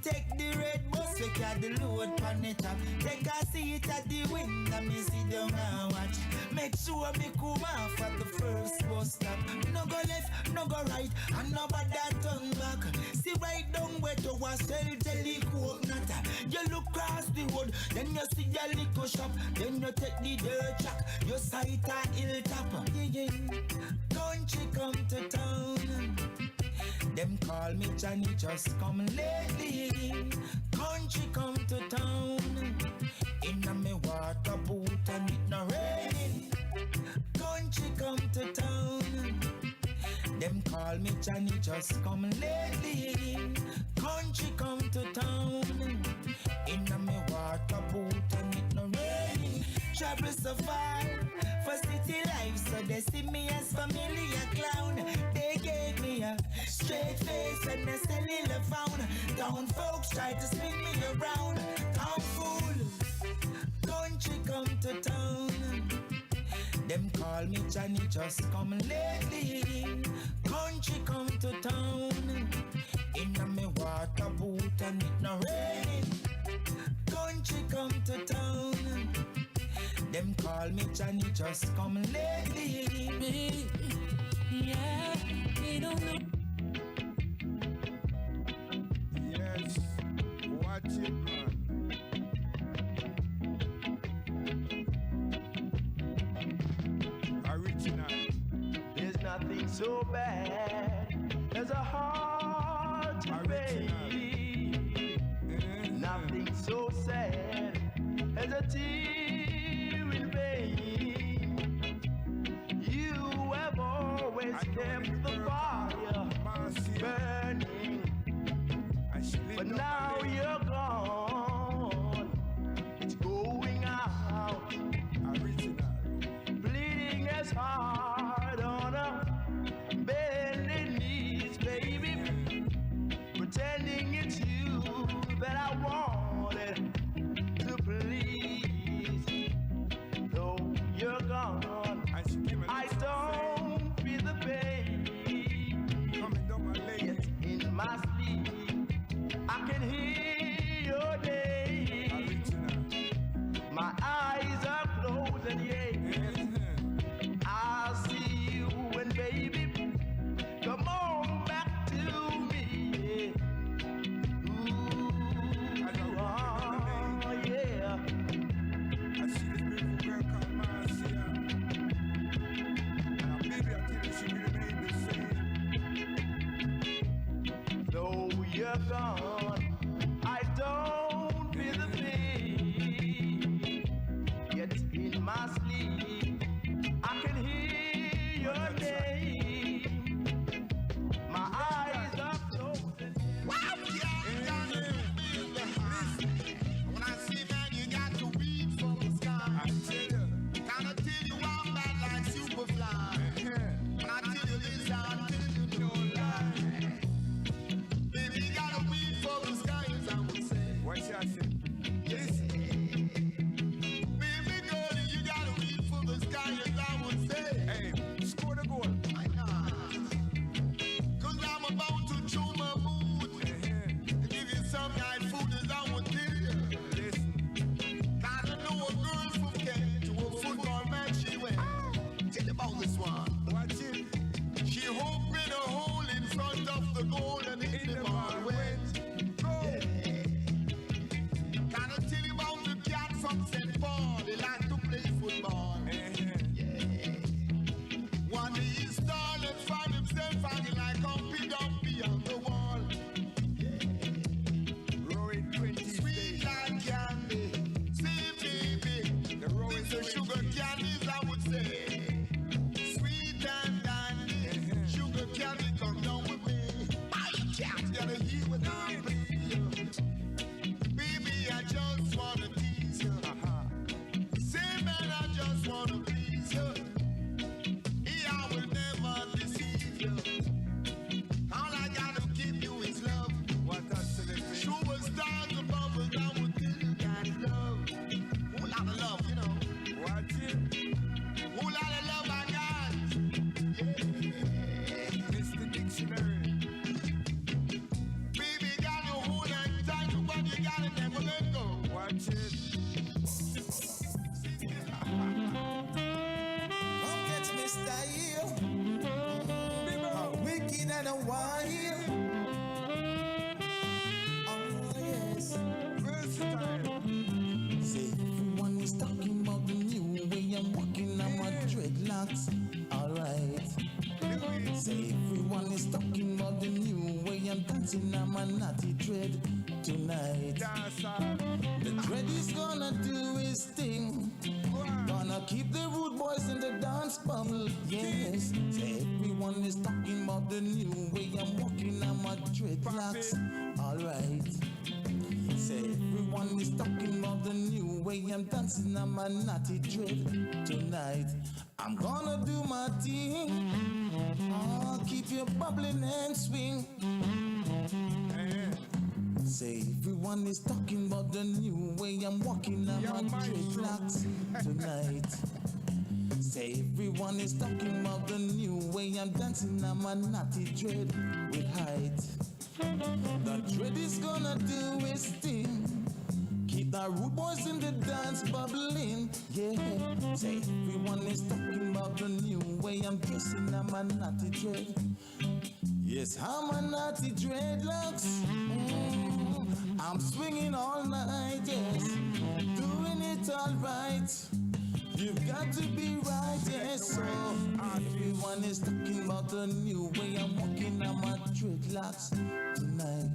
Take the red bus, we carry the load pan it up. Take a seat at the window, me sit down and watch. Make sure me come off at the first bus stop. No go left, no go right, and nobody turn back. See right down where to was sell jelly coconut. You look across the road, then you see a liquor shop. Then you take the dirt track, you sight a hilltop. Yeah. Country come to town. Them call me Johnny, just come lately. Country come to town. In a me water boot and it no rain. Country come to town. Them call me Johnny, just come lately. Country come to town. In a me water boot and it no rain. Travel so far for city life, so they see me as familiar clown. They gave me a straight face and a cellular phone. Town folks try to spin me around. Town fool, country come to town. Them call me Johnny, just come lately. Country come to town. In a me water boot and it no rain. Country come to town. Them call me Johnny, just come lately. Yeah, we don't know. Yes, watch it, man. Original. There's nothing so bad as a heart to break. Nothing so sad as a tear in vain. You have always kept the fire burning, but now you're gone. It's going out. Bleeding as hard on a bending knees, baby. Pretending it's you that I wanted to please. Though you're gone, I don't feel the pain. Yet in my sleep, I can hear your name. My eyes are closed and yeah, I'll see you and baby, come on back to me. Ooh, oh, yeah. I see this beautiful girl called Marcia. And baby, I tell you, she remained the same. Though you're gone, I don't feel the pain. Yet in my sleep, I can hear your name. My eyes are closed. When I see man, you got to read from the sky. Kinda tell you I'm bad like Superfly. When I tell you this, I'm telling you no lie. Baby, you gotta read from the sky, as I would say. What's that say? Listen. Baby girl, you gotta read from the sky, as I would say. Hey, score the goal. Why not? 'Cause I'm about to chew my mood. To give you some night food, as I would tell you. Listen. Gotta know a girl from Kent to a football match she went. Tell you about this one. Watch it. She opened a hole in front of the goal and hit the ball went. Go. Gotta tell you about the cat from St. Paul. He liked to play football. One day he started and found himself hanging like Humpy Dumpy on the wall. Roaring 20 Sweet like candy. See, baby. The roaring These are sugar candies, I would say. Sweet and dandy. Sugar candy, come down with me. I can't get a heat when I play. Baby, tonight. The dread is gonna do his thing. Gonna keep the rude boys in the dance bubble, yes. Say everyone is talking about the new way I'm walking on my dreadlocks. Alright. Say everyone is talking about the new way I'm dancing on my naughty dread tonight. I'm gonna do my thing. Oh, keep you bubbling and swing. Say everyone is talking about the new way I'm walking on my dreadlocks tonight. Say everyone is talking about the new way I'm dancing on my naughty dread with height. The dread is gonna do its thing. Keep the rude boys in the dance bubbling, yeah. Say everyone is talking about the new way I'm dressing on my naughty dread. Yes, I'm a naughty dreadlocks. I'm swinging all night, yes. Doing it all right. You've got to be right, yes. So everyone is talking about the new way I'm walking on my dreadlocks tonight.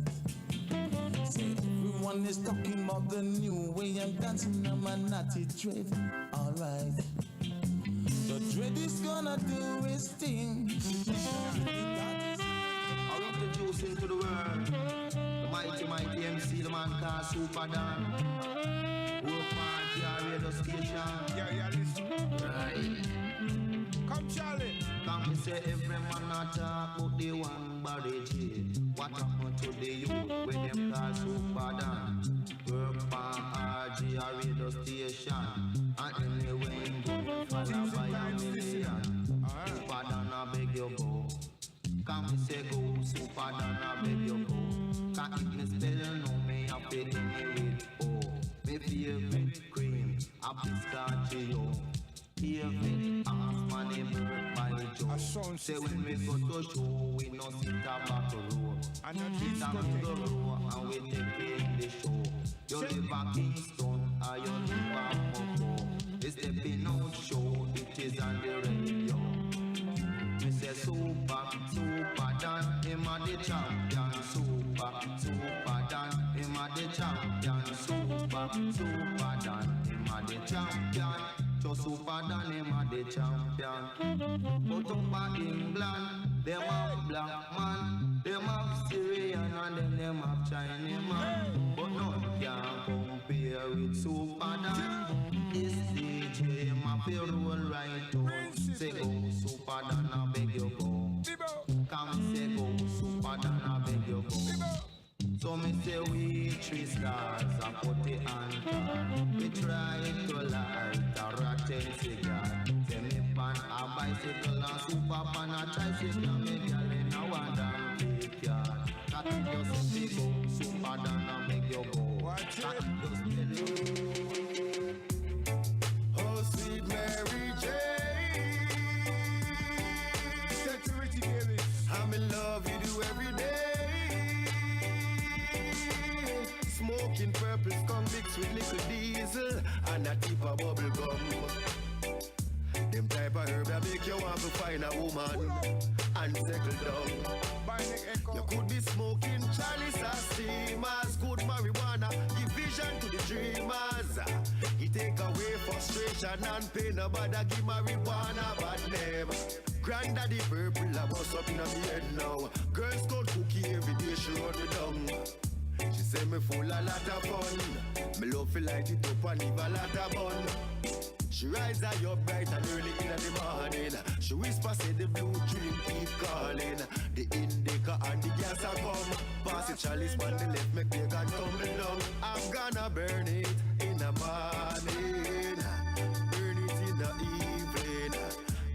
Say everyone is talking about the new way I'm dancing on my naughty dread. Alright. The dread is gonna do its thing. I love the juice into the world. The mighty MC, the man called Super Dan. Work on your radio station. Yeah, listen. Right. Come, Charlie. Come me say every man a talk about the one body jail. What happened to the youth when them call Super Dan? Work on RG radio station. And anyway, go follow by a million. Super Dan I beg you go. Come me say go, Super Dan I beg you go. Can't if me spell no me a fit anyway. Oh, me favorite cream, a pistachio. Favorite ass money bird by Joe. Say when we go to show, we no sit a back row. And not sit a middle row and we take in the show. You live a Kingston or you live a Moco. It's the Pinot show, it is on the radio. Me say Super Dan, him a the champion. Super Dan, him a the champion. Super Dan, him a the champion. So Super Dan, him a the champion. But up in England, them have black man, them have Syrian and then them have Chinese man. But none can compare with Super Dan. This DJ, him a feel roll right on. Say go Super Dan, I beg you go. Come say go Super Dan, I beg you go. So me say we 3 stars, I put the anchor. We try to light a rotten cigar. Say me pan a bicycle and Super pan a tricycle. Me girl in a one damn big yard. That just say go Super Dan, I beg you go. That just Oh, sweet Mary Jane. Security Davis. I'm in love with you every day. Smoking purple skunk mixed with little diesel and a tip of bubble gum. Them type of herb that make you want to find a woman and settle down. You could be smoking Charlie steamers, good marijuana, give vision to the dreamers. It take away frustration and pain, nobody give marijuana bad name. Granddaddy purple, I bust up in my head now. Girls called cookie every day, she run me down. She say me full a lot of fun. Me love to light it up and leave a lot of bun. She rise her up bright and early in the morning. She whisper say the blue dream keep calling. The indica and the gas are come. Pass the chalice on the left, make the gun tumble down. I'm gonna burn it in the morning, burn it in the evening.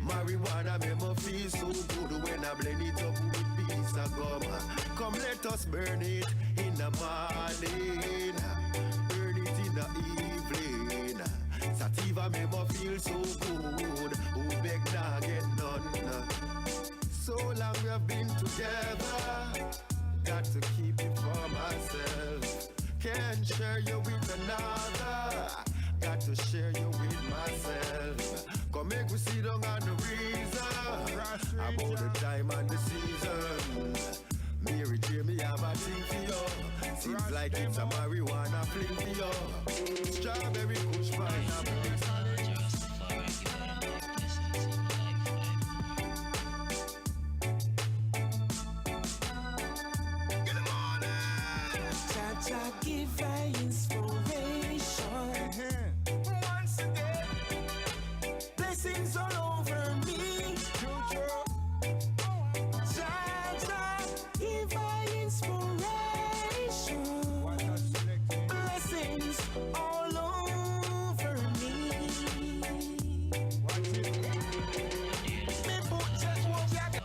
Marijuana make me feel so good when I blend it up with piece of gum. Come let us burn it in the morning, burn it in the evening. Sativa make me feel so good, who beg nah get none. So long we have been together, got to keep it for myself. Can't share you with another, got to share you with myself. Come make we sit down on the reason about the time and the season. Mary J, me have a thing for you. Seems like it's a marijuana fling for you. Strawberry kush pineapple. Cha give her inspiration. Once again, blessings all over me. Cha give her inspiration. Blessings all over me. Me put that work like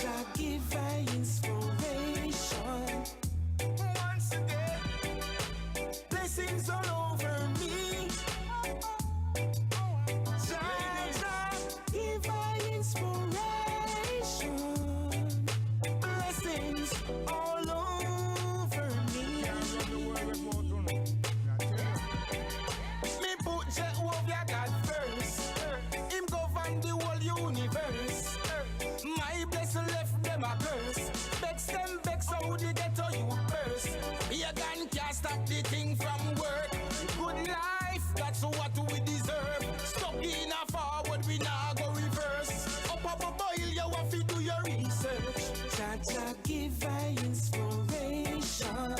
Cha give her inspiration. Once again, blessings all over me. Cha give her inspiration. Blessings all over me. Me put Jehovah God first. Him govern the whole universe. My blessing left them a curse. Vex them, vex how the ghetto you burst. Pagan can't stop the thing from work. Good life, that's what we deserve. Stuck in a forward, we now go reverse. Up a boil, you have to do your research. Cha give her inspiration.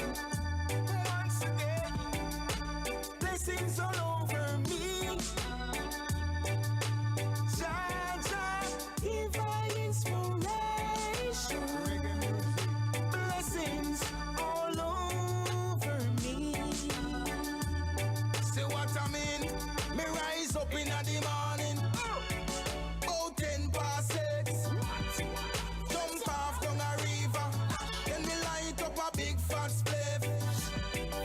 Once again, blessings all over me. Cha give her inspiration. Blessings all over me. Say what I mean? Me rise up in the morning. Oh, 10 past 6. Jump off down a river. Then me light up a big fat spliff.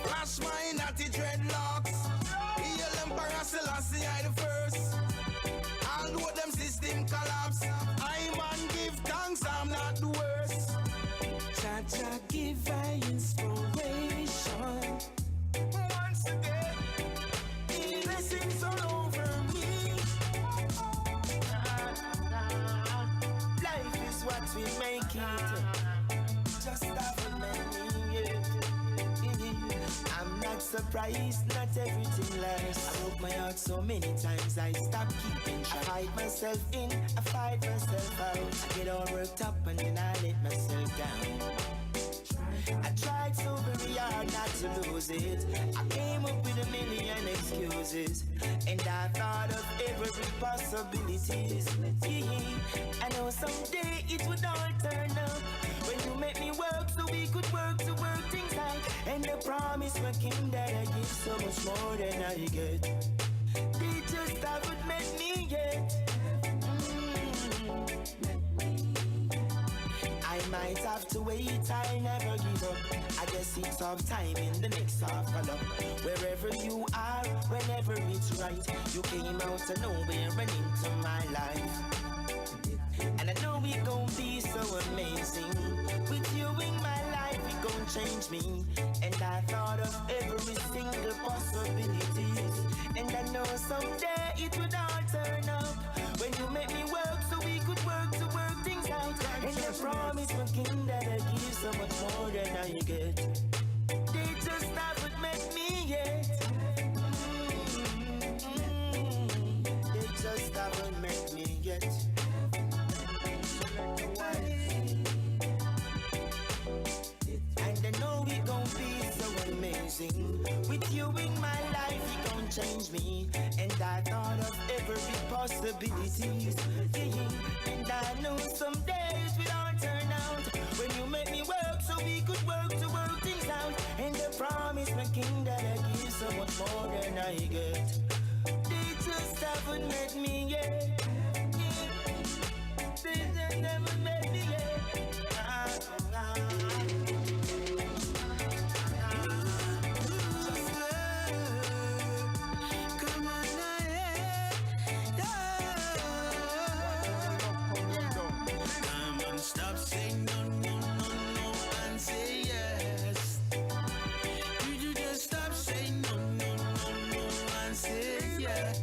Flash my natty dreadlocks. Heal Emperor Selassie I the first. Although them system collapse, I man give thanks, I'm not the worst. Cha give her inspiration. Once again, blessings all over me. Life is what we make it. Just haven't met me yet. I'm not surprised, not everything lasts. I broke my heart so many times, I stopped keeping track. I fight myself in, I fight myself out. I get all worked up and then I let myself down. I tried so very hard not to lose it. I came up with a million excuses, and I thought of every possibilities. Yeah, I know someday it would all turn up when you make me work so we could work to work things out. And the promise working that I give so much more than I get. They just haven't met me yet. I might have to wait, I never give up. I guess it's of time in the next half color. Wherever you are, whenever it's right, you came out of nowhere and into my life. And I know it gon' be so amazing. With you in my life, it gon' change me. And I thought of every single possibilities. And I know someday it would all turn up when you make me work so we could work to work things out. And I promise my king that I give so much more than I get. They just haven't met me yet. They just haven't met me yet. And I know it gon' be so amazing. With you in my life, it gon' change me. And I thought of every possibilities. Yeah. And I know someday it will all turn out when you make me work so we could work to work things out. And I promise my king that I give so much more than I get. They just haven't met me yet. They just haven't met me yet. Stop saying no, no, no, no, and say yes. Could you just stop saying no, no, no, no, and say yes?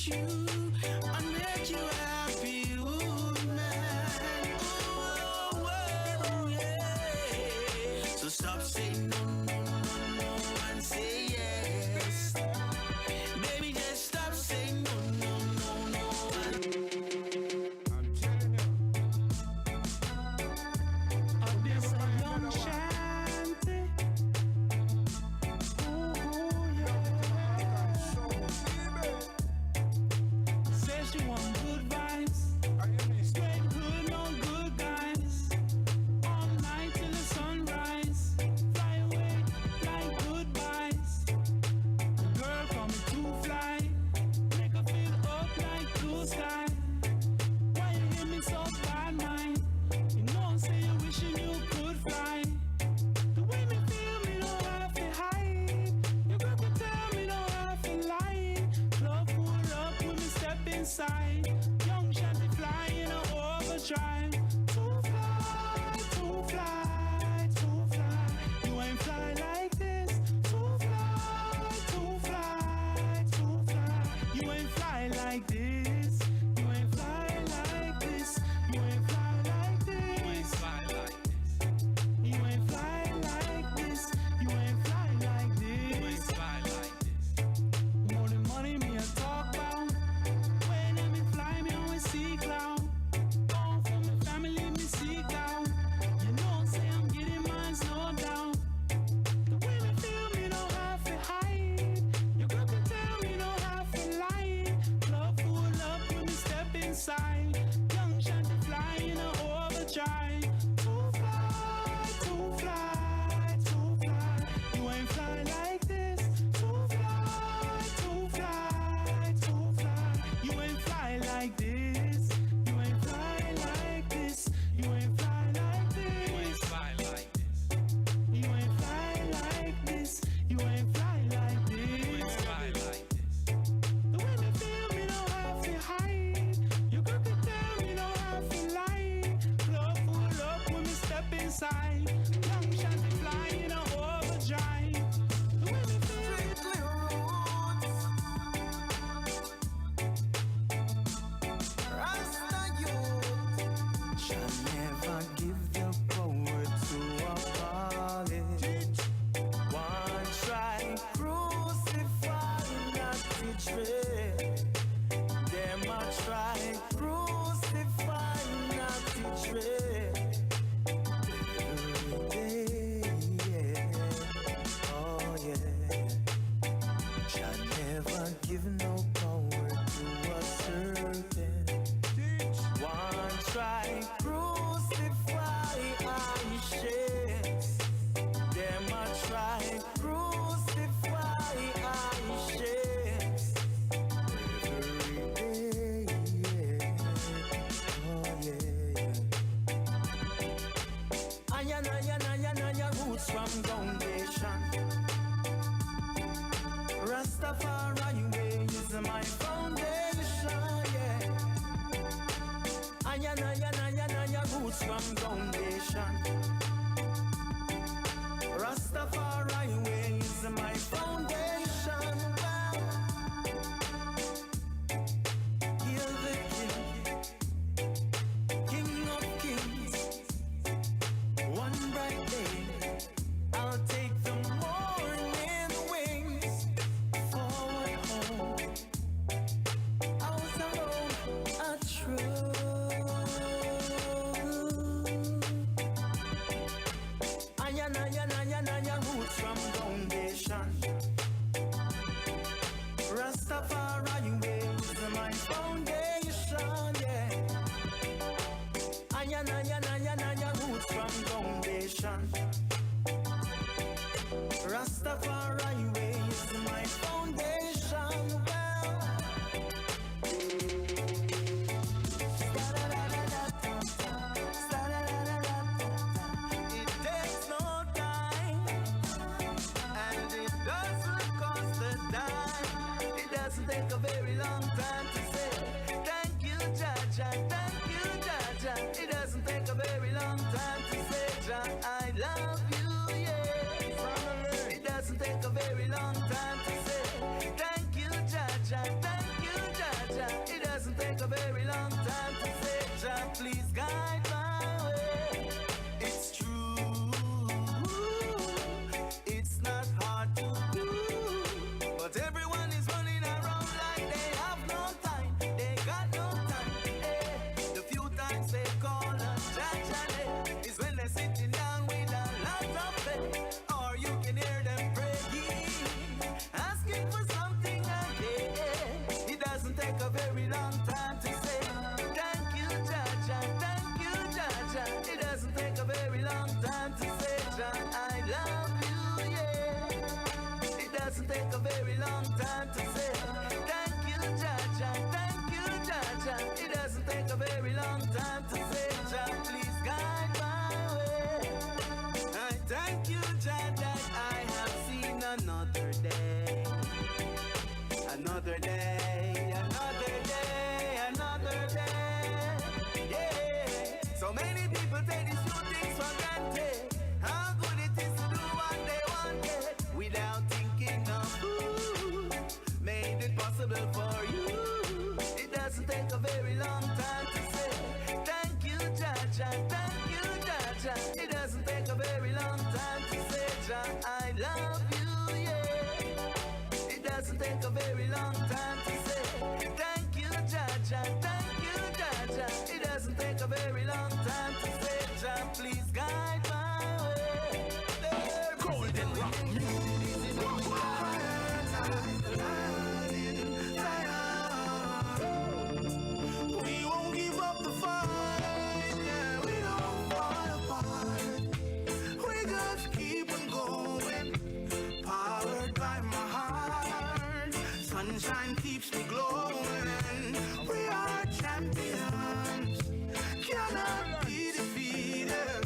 please you and make you happy, woman. Oh, yeah. So stop saying no, no, no, no, and say yes. Baby, just stop saying no, no, no, no. I'm telling you. Oh, there's a young shanty. Says she want good vibes, straight good, no good guys. All night till the sunrise, fly away like goodbyes. Girl from me too fly, make her feel up like blue sky. Why you hit me so bad, mind? You know say you wishing you could fly. The way me feel, me don't have to hide. You got to tell me don't have to lie. Love pull up when me step inside. Young shanty fly in a overdrive. Too fly, too fly, too fly. You ain't fly like this. Too fly, too fly, too fly. You ain't fly like this. You ain't fly like this. You ain't fly like this. You ain't fly like this. You ain't fly like this. More than money me a talk about. When me fly me always see cloud. Gone from my family me seek out. You know say I'm getting mine no doubt. The way me feel me don't have to hide. You got to tell me don't have to lie. Love full up when me step inside. Young shanty fly in a overdrive. Too fly, too fly, too fly. You ain't fly like this. Too fly, too fly, too fly. You ain't fly like this. You ain't fly like this. You ain't fly like this. You ain't fly like this. You ain't fly like this. The way me feel, me don't have to hide. You got to tell me don't have to lie. Love full up when me step inside. Young shanty fly in a overdrive. The way me feel. Rasta youth shall never give the power to a college. One try crucify, not betray. Them a try crucify, not betray. Oh yeah. Shall never give no power to a serpent. One try crucify Ishes. Them a try crucify Ishes. Every day, yeah. Oh yeah. Aya roots from foundation. Rastafari way is my foundation, yeah. Aya roots from foundation. Rastafari way is my foundation. Hail the King of Kings. One bright day, I'll take the morning wings. Forward home, I was alone, a true. Aya roots from foundation. Rastafari way is my foundation, yeah. Aya roots from foundation. Rastafari way is my foundation. It takes no time, and it doesn't cost a dime. It doesn't take a very long time to say thank you, Jaja, thank you, Jaja. It doesn't take a very long time to say, Jah, I love you, yeah. It doesn't take a very long time to say thank you, Jaja, thank you, Jaja. a very long time to say, Jah, please guide my way. It's true, it's not hard to do, but everyone is running around like they have no time. They got no time. The few times they call on Jah is when they're sitting down with a lot of faith, or you can hear them praying, asking for something again. It doesn't take a very long time to say, thank you, Jah, thank you, Jah. It doesn't take a very long time to say, Jah, I love you, yeah. It doesn't take a very long time to say, thank you, Jah, thank you, Jah. It doesn't take a very long time to say, Jah, please guide my way. I thank you, Jah, that I have seen another day. Another day, another day, another day. Yeah. So many people take these few things for granted. How good it is to do what they wanted without thinking of who made it possible for you. It doesn't take a very long time to say, thank you, Jah, thank you, Jah. It doesn't take a very long time to say, Jah, I love you, yeah. It doesn't take a very long time to say, thank you, Jah, thank you, Jah. It doesn't take a very long time to say, Jah, please guide my way. Golden rock We won't give up the fight, yeah. We don't fall apart. We just keep on going, powered by my heart. Sunshine keeps me glowing. We are champions, cannot be defeated.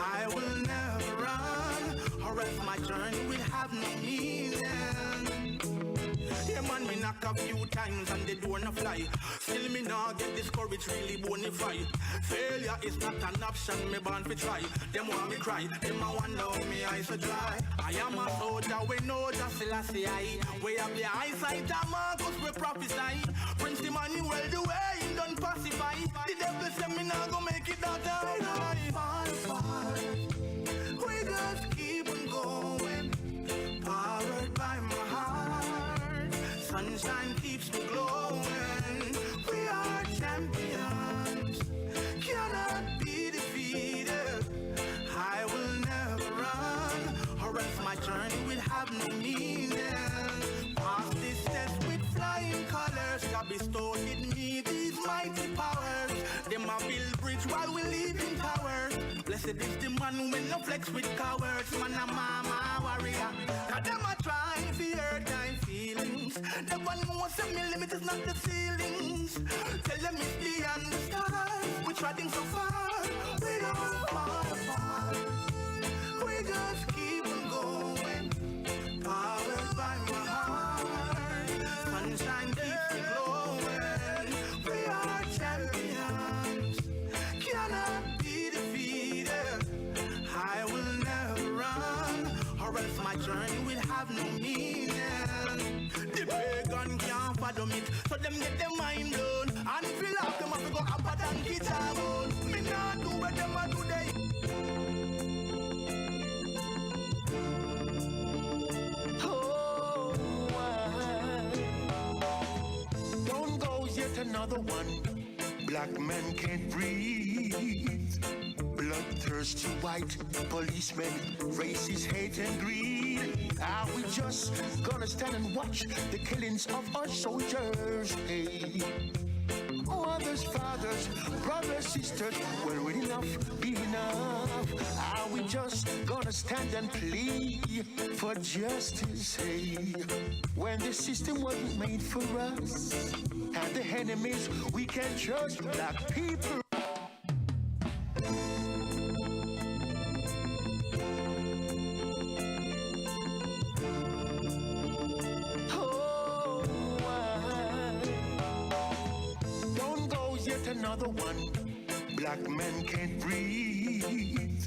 I will never run, or else my journey will have no meaning. Yeah, man, me knock a few times and the door no fly. Still me not get discouraged, really bonafide. Failure is not an option, me born to try. Them want me cry, them a wonder how me eyes are dry. I am a soldier, we know just Selassie I. We have the eyesight of Marcus, we prophesy. Prince Emmanuel, the way he done pacify. The devil say me not gonna make it that time. We just keep on going, powered by my heart. Sunshine keeps me glowing. We are champions, cannot be defeated. I will never run, or else my journey will have no meaning. Pass this test with flying colors. God bestowed in me these mighty powers. Them a build bridge while we live in towers. Blessed is the man who will no flex with cowards. Man a mama warrior. Now them a try to hurt my feelings. The one who wants to me limit is not the ceilings. Tell them it's beyond the stars. We're treading so far, we don't fall apart. We just keep on going, powered by my heart. Sunshine keeps me glowing. We are champions, cannot be defeated. I will never run, or else my journey will have no meaning. The pagan can't fathom it, so them get their mind blown. And if you laugh, them have to go up and guitar bone. Me not do what them a do they. Don't go yet another one. Black men can't breathe. Bloodthirsty white policemen, racist hate and greed. Are we just gonna stand and watch the killings of our soldiers? Hey, mothers, fathers, brothers, sisters, will enough be enough? Are we just gonna stand and plead for justice? Hey, when the system wasn't made for us, and the enemies we can trust, black people. Another one. Black men can't breathe.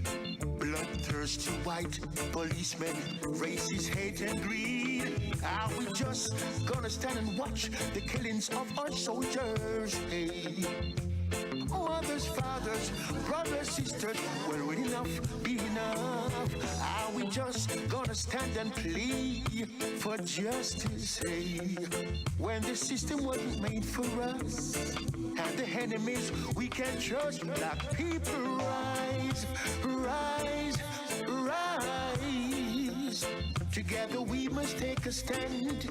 Bloodthirsty white policemen, racist hate and greed. Are we just gonna stand and watch the killings of our soldiers? Hey, mothers, fathers, brothers, sisters, will enough be enough? Are we just gonna stand and plead for justice? Hey, when the system wasn't made for us, and the enemies we can trust, black people rise, rise, rise. Together we must take a stand.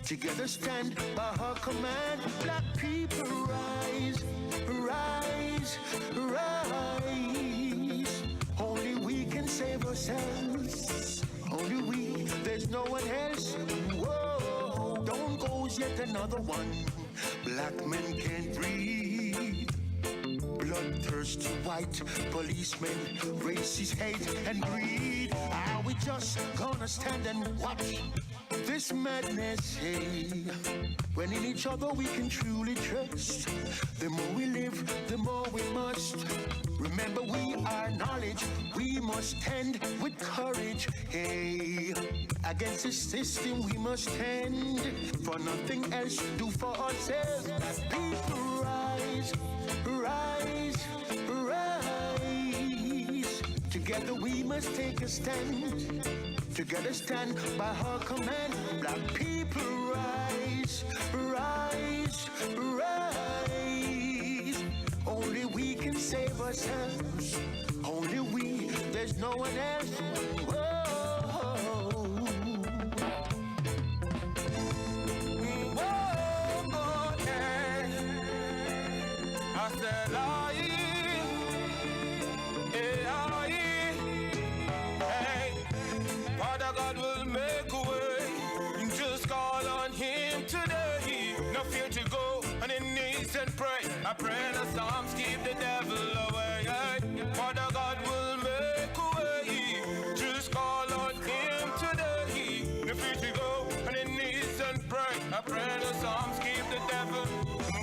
Together stand by her command. Black people rise, rise, rise. Only we can save ourselves. Only we, there's no one else. Whoa, don't goes yet another one. Black men can't breathe. Bloodthirsty white policemen, racist hate and greed. Are we just gonna stand and watch this madness? Hey, when in each other we can truly trust. The more we live, the more we must. Remember we are knowledge, we must stand with courage. Hey, against the system we must stand. For nothing else do for ourselves. People rise, rise, rise. Together we must take a stand. Together stand by her command. Black people rise, rise, rise. Only we can save ourselves. Only we, there's no one else. Whoa. Whoa, yeah. I said, Father God will make a way. Just call on Him today. No fear to go on your knees and pray. I pray the Psalms keep the devil away. Father God will make a way. Just call on Him today. No fear to go on your knees and pray. I pray the Psalms keep the devil.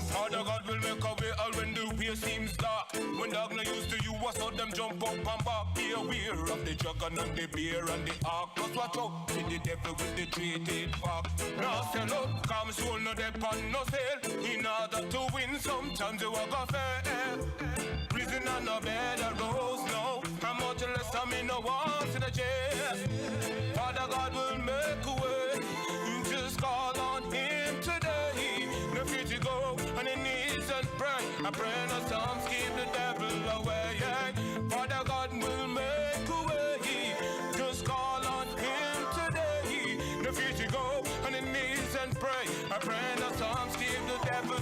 Father God will make a way all when the way seems dark. When dog no used to you, I saw them jump up and back. Be aware of the dragon and the bear and the ark. Just watch out with the devil with the three-tailed fox. No sell out, come soul no dep on no sale. In order to win, sometimes you walk a fair. Prison and no bed a rose, no. How much less I mean no one's in a jail. Father God will make a way. Just call on Him today. No fear to go on your knees and pray. I pray no Psalms keep the devil away. Father God will make a way. Just call on Him today. No fear to go on your knees and pray. I pray no Psalms keep the devil.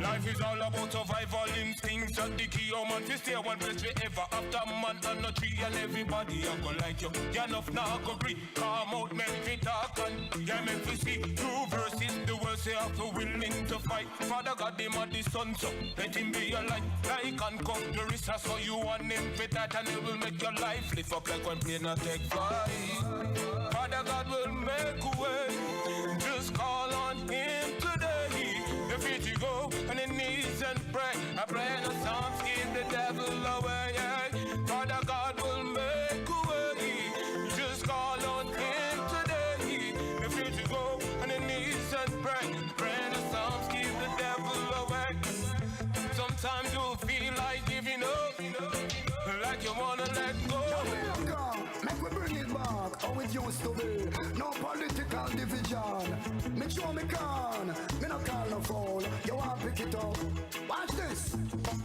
Life is all about survival instincts. At the key, man, to stay one place forever. After man and a tree and everybody I go like you. You enough now go agree. Come out, make me talk and yeah, make me see. True verses, the words say have to willing to fight. Father God, him at the sun, so let Him be your light. Like and come the risk, so you want Him fit that and He will make your life lift up like one plane and take flight. Father God will make a way. Just call on Him today. The feet you go on your knees and pray. I pray the Psalms keep the devil away. Father God will make a way. Just call on Him today. The feet you go on your knees and pray. Pray the Psalms keep the devil away. Sometimes you feel like giving up, like you wanna let go. Make we bring it back how it used to be. No political division. Make sure me can. Me no call no fool. You want pick it up. Watch this.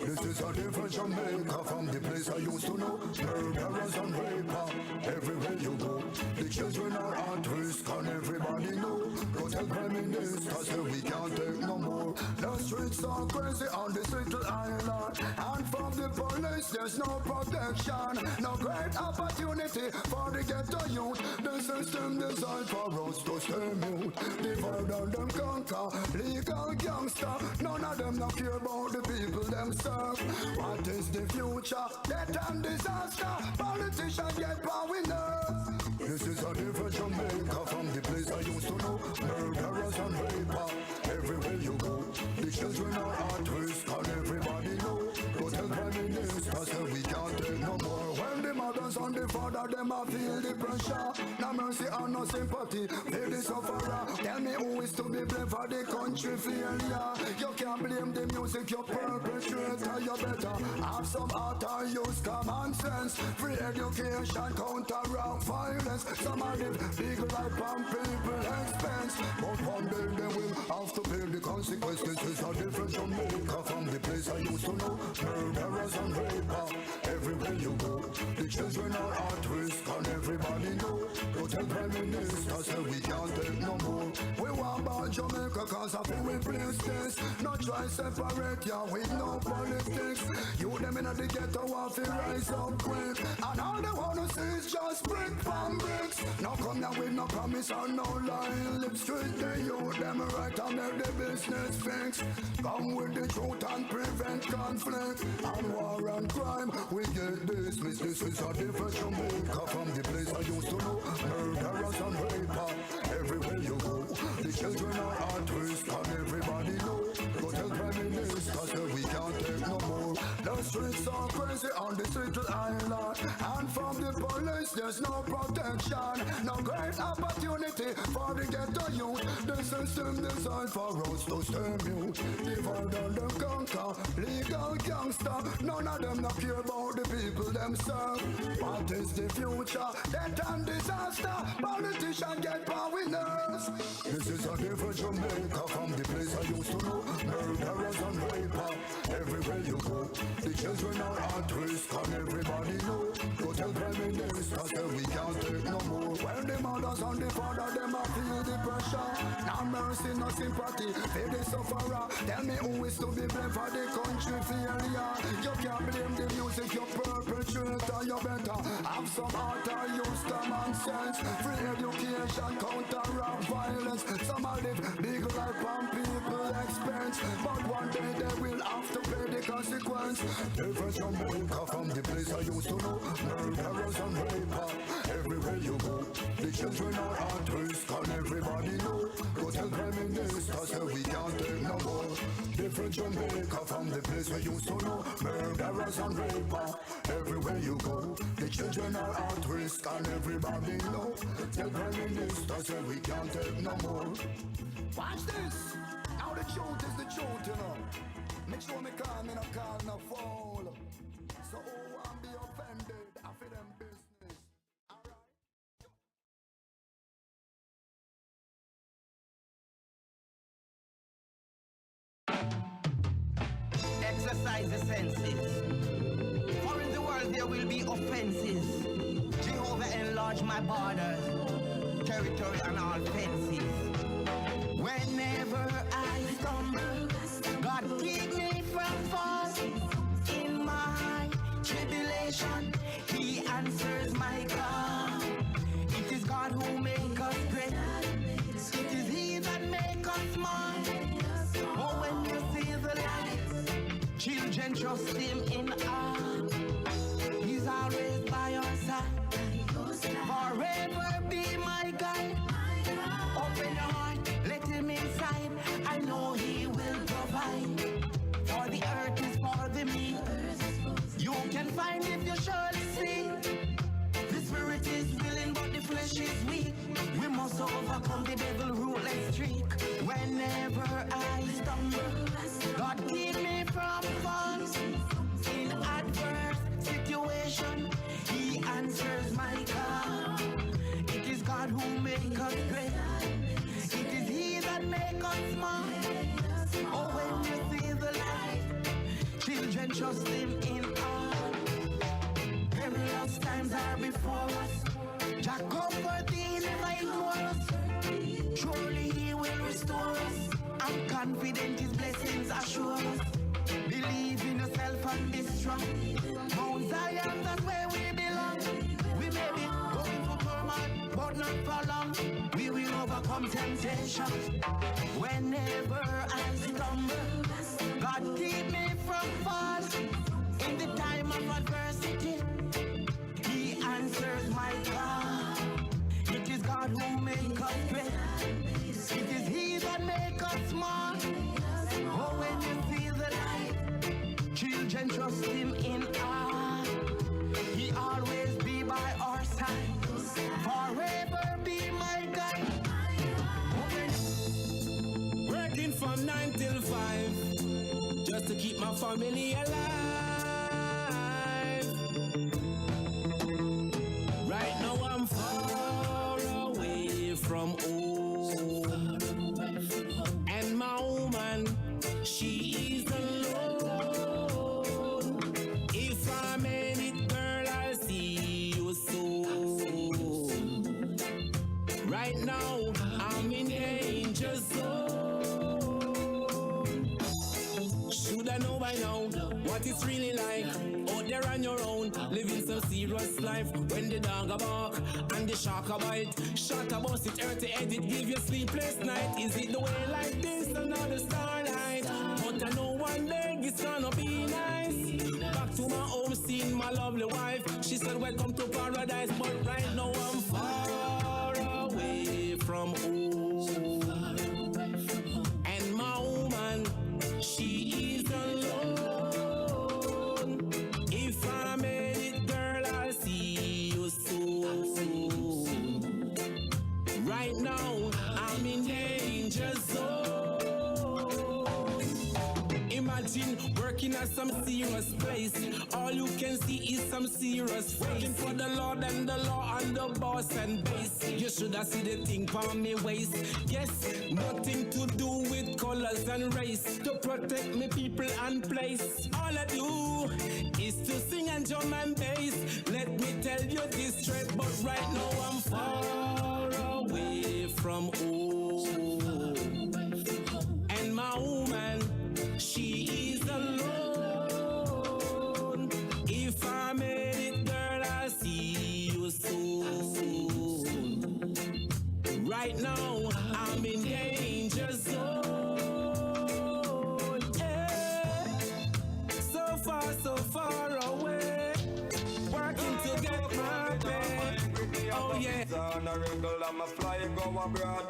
This is a different Jamaica from the place I used to know. Murderers and raper everywhere you go. The children are at risk and everybody know. Go tell Prime Minister say we can't take no more. The streets are crazy on this little island, and from the police there's no protection. No great opportunity for the ghetto youth. The system designed for us to stay mute. Divide and them conquer, legal gangster. None of them not care about the people themselves. What is the future? Death and disaster. Politicians get power enough. This is a different Jamaica from the place I used to know. Murderers and raper everywhere you go. The children are at risk and everybody know. Go tell Prime Minister say we can't take no more. When the mothers and the father them a feel the pressure. No mercy and no sympathy. sympathy for the sufferer. Tell me who is to be blamed for the country failure. You can't blame the music, you perpetrator. You better have some heart or use common sense. Free education, counteract violence. Some are live big life on people expense, but one day they will have to pay the consequences. This is a different Jamaica from the place I used to know. Murderers and raper, everywhere you go. The children are at risk and everybody know. Go tell Prime Minister say we can't take no more. We want about Jamaica cause I feel we place this. Not try separate ya with no politics. You them in the ghetto want to rise up quick, and all they wanna see is just brick from bricks. Now come now with no promise or no lie. Lip straight they you them right and make the business fix. Come with the truth and prevent conflict and war and crime. We get dismissed. This is a different Jamaica from the place I used to know. Murderers and raper, everywhere you go. The children are at risk and everybody know. Go tell Prime Minister say we can't take no more. The streets are crazy on this little island, and from the police there's no protection. No great opportunity for the ghetto youth. The system designed for us to stay mute. Divide and them conquer, legal gangster. None of them not care about the people themselves. What is the future? Death and disaster. Politicians get power winners. This is a different Jamaica from the place I used to know. Murderers and raper, everywhere you go. The children are at risk and everybody know. Go tell Prime Minister say we can't take no more. When the mothers and the father them a feel the pressure. No mercy, no sympathy for the sufferer. Tell me who is to be blamed for the country failure. You can't blame the music, you perpetrator. You better have some heart or use common sense. Free education, counteract violence. Some are live big life on people expense, but one day they will have to pay the consequence. Different Jamaica from the place I used to know. Murderers and raper, everywhere you go. The children are at risk and everybody know. Go tell Prime Minister say we can't take no more. Different Jamaica from the place we used to know. Murderers and raper, everywhere you go. The children are at risk and everybody know. Tell Prime Minister say we can't take no more. Watch this. Now the truth is the truth, you know. Make sure me calm, me no call no foul. So who want be offended? I feel them business. Alright. Exercise the senses. For in the world there will be offenses. Jehovah enlarge my borders, territory and all fences. Whenever I stumble, God keep me from falling. In my tribulation, He answers my call. It is God who makes us great. It is He that makes us small. Oh, when you see the light, children trust Him in all. He's always by your side. Forever be my guide. Open your heart, let Him inside. I know He will provide. For the earth is for the meek. You can find if you surely seek. The spirit is willing, but the flesh is weak. We must overcome the devil ruthless streak. Whenever I stumble, God keep me from falling. In adverse situation, He answers my call. It is God who makes us great. It is He that makes us small. Oh, when you see the light, children trust Him in all. Perilous times are before us. Jah comfort thee, never ignore us. Surely He will restore us. I'm confident His blessings assure us. Believe in yourself and be strong. Mount Zion, that's where we belong. We may be going for torment, but not for long. We will overcome temptation. Whenever I stumble, God keep me from falling. In the time of adversity, He answers my call. It is God who makes us great. It is He that makes us small. Oh, when you see the light, children trust Him in all. He always be by our side. Forever be my guide. 5 just to keep my family alive. Right now I'm far away from home, and my woman, she is alone. If I'm in it, girl, I'll see you soon. Right now I'm in danger zone. Should I know by now what it's really like out there on your own, living some serious life? When the dog a bark and the shark a bite, shot a bust it, hurt the head, it give you sleepless night. Is it the way like this, another starlight? But I know one day it's gonna be nice. Back to my home, seeing my lovely wife. She said welcome to paradise, but right now I'm far away from home, and my woman, she is alone. If I made it, girl, I'll see you soon. Right now, I'm in danger zone. Imagine working at some serious place. All you can see is some serious waiting for the Lord and the law and the boss and base. You should have seen the thing on me waist. Yes, nothing to do with colors and race. To protect me people and place. All I do is to sing and drum and bass. Let me tell you this straight, but right now I'm far away from home, and my woman, she is alone. If I made it, girl, I'll see you soon. Right now, I'm in danger zone. Yeah. So far away, working to get my pay. Oh yeah. On a regular, I'm a fly, go abroad.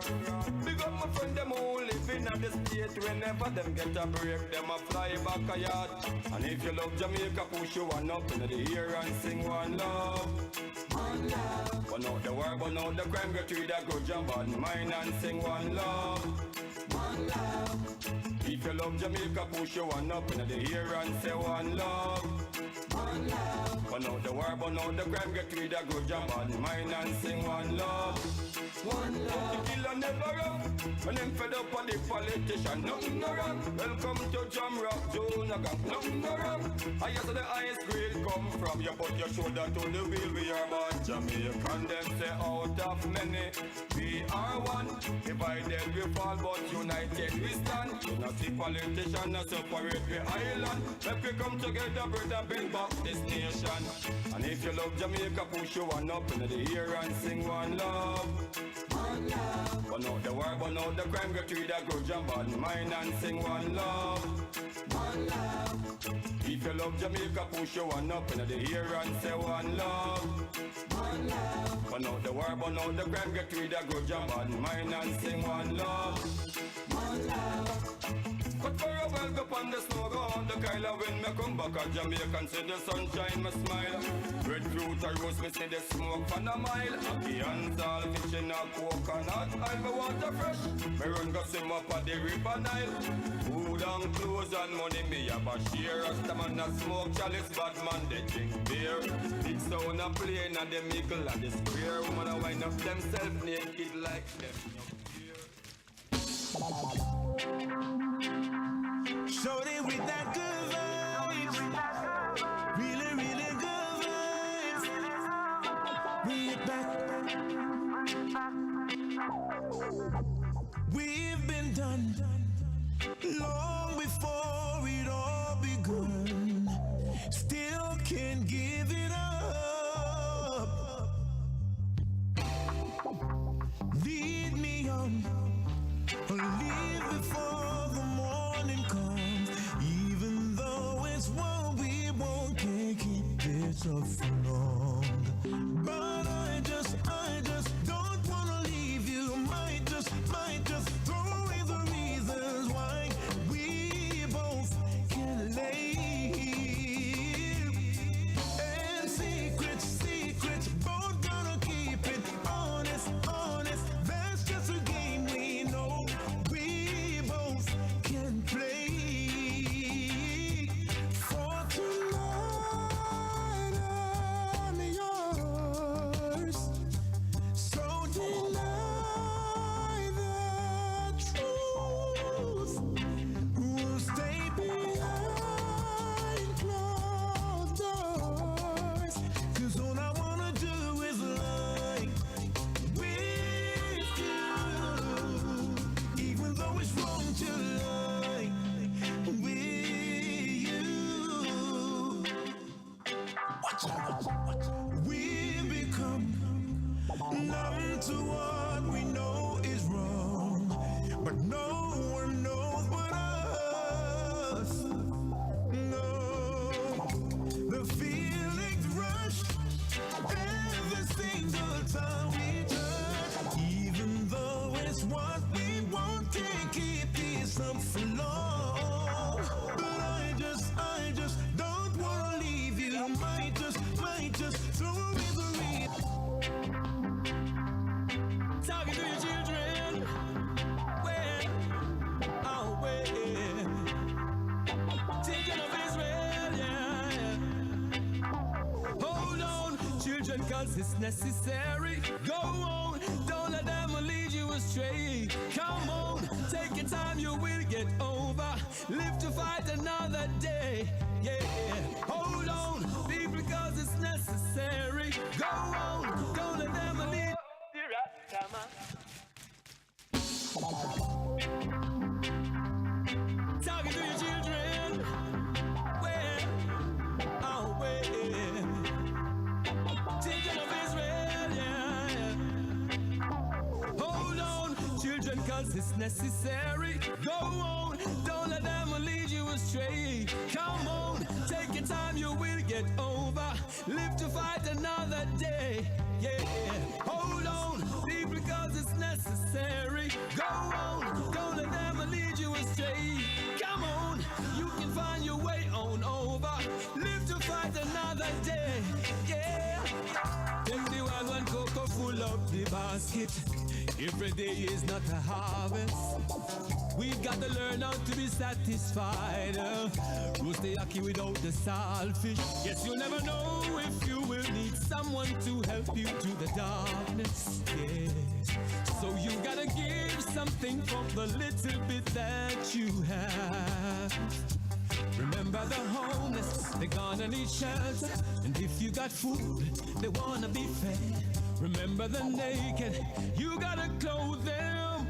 Big up my friend, them all living at the state. Whenever them get a break, them a fly back a yacht. And if you love Jamaica, push you one up into the ear and sing one love. One love. Burn out the war, burn out the crime, get rid of grudge and bad mind and sing one love. One love. If you love Jamaica, push you one up into the ear and say one love. One love. Burn out the war, burn out the crime, get rid of grudge and bad mind and sing one love. One love. The killer never wrong. When them fed up on the politician, nothing no wrong. Welcome to Jam Rock, Jonah Gang, nothing no wrong. I guess the highest grade come from you, put your shoulder to the wheel. We are born Jamaican, them say out of many, we are one. Divided we fall, but united we stand. You not see politician, not separate the island. Let we come together, brother, build back this nation. And if you love Jamaica, push you one up into the ear and sing one love. One love. Burn out the war, burn out the crime, get rid of grudge and bad mind and sing one love. One love. If you love Jamaica, push you one up into the ear and say one love. One love. Burn out the war, burn out the crime, get rid of grudge and bad mind and sing one love. One love. But for a while go on the snow, go on the Kyla. When me come back at Jamaican, see the sunshine, me smile. Red fruit or rose, me see the smoke from a mile. Ackee and salt, fish in a coconut oil. Me water fresh, me run go swim up at the river Nile. Food and clothes and money, me have a share. Rasta man a smoke chalice, bad man they drink beer. Big sound a plane and the mickle and the square. Woman a wind up themselves naked like them. Shorty with that good vibes, really, really good vibes. Bring it back. We've been done long before it all begun. Still can't give it up. Lead me on, or leave before the morning comes. Even cause it's necessary. Go on, don't let them lead you astray. Come on, take your time, you will get over. Live to fight another day. Yeah, hold on, live because it's necessary. Go on, don't let them lead. Talking to your children. Where? Oh, where? Children of Israel, yeah. Hold on, children, cause it's necessary. Go on, don't let them lead you astray. Come on, take your time, you will get over. Live to fight another day. Yeah, hold on, live because it's necessary. Go on, don't let them lead you astray. Come on, you can find your way on over. Live to fight another day. Yeah. Them the wild one cocoa full of the basket. Every day is not a harvest. We've got to learn how to be satisfied. Roast the ackee without the saltfish. Yes, you'll never know if you will need someone to help you through the darkness. Yeah. So you gotta give something from the little bit that you have. Remember the homeless, they're gonna need shelter. And if you got food, they wanna be fed. Remember the naked, you gotta clothe them.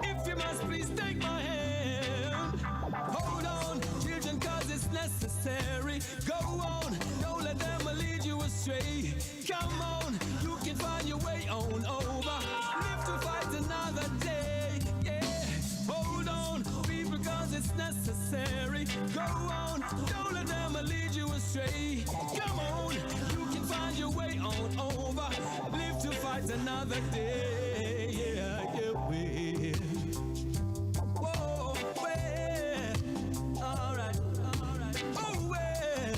If you must, please take my hand. Hold on, children, cause it's necessary. Go on, don't let them lead you astray. Come on, you can find your way on over. Live to fight another day. Yeah, hold on, people, cause it's necessary. Go on, don't let them lead you astray. Come on, you can find your way on over. Live to fight another day. Yeah, yeah, yeah. Whoa, well, all right. Oh, well,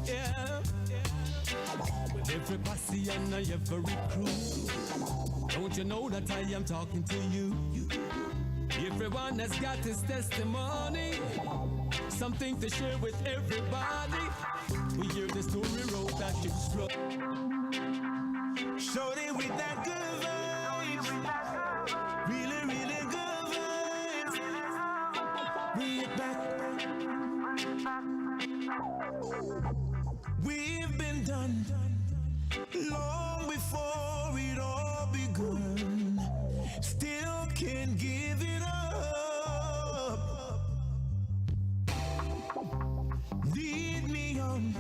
yeah. With every posse and every crew, don't you know that I am talking to you? Everyone has got his testimony, something to share with everybody. We hear the story road that you struck. Shorty with that good vibes, really, really good vibes. Bring it back. We've been done long before it all begun. Still can't give it up. Lead me on,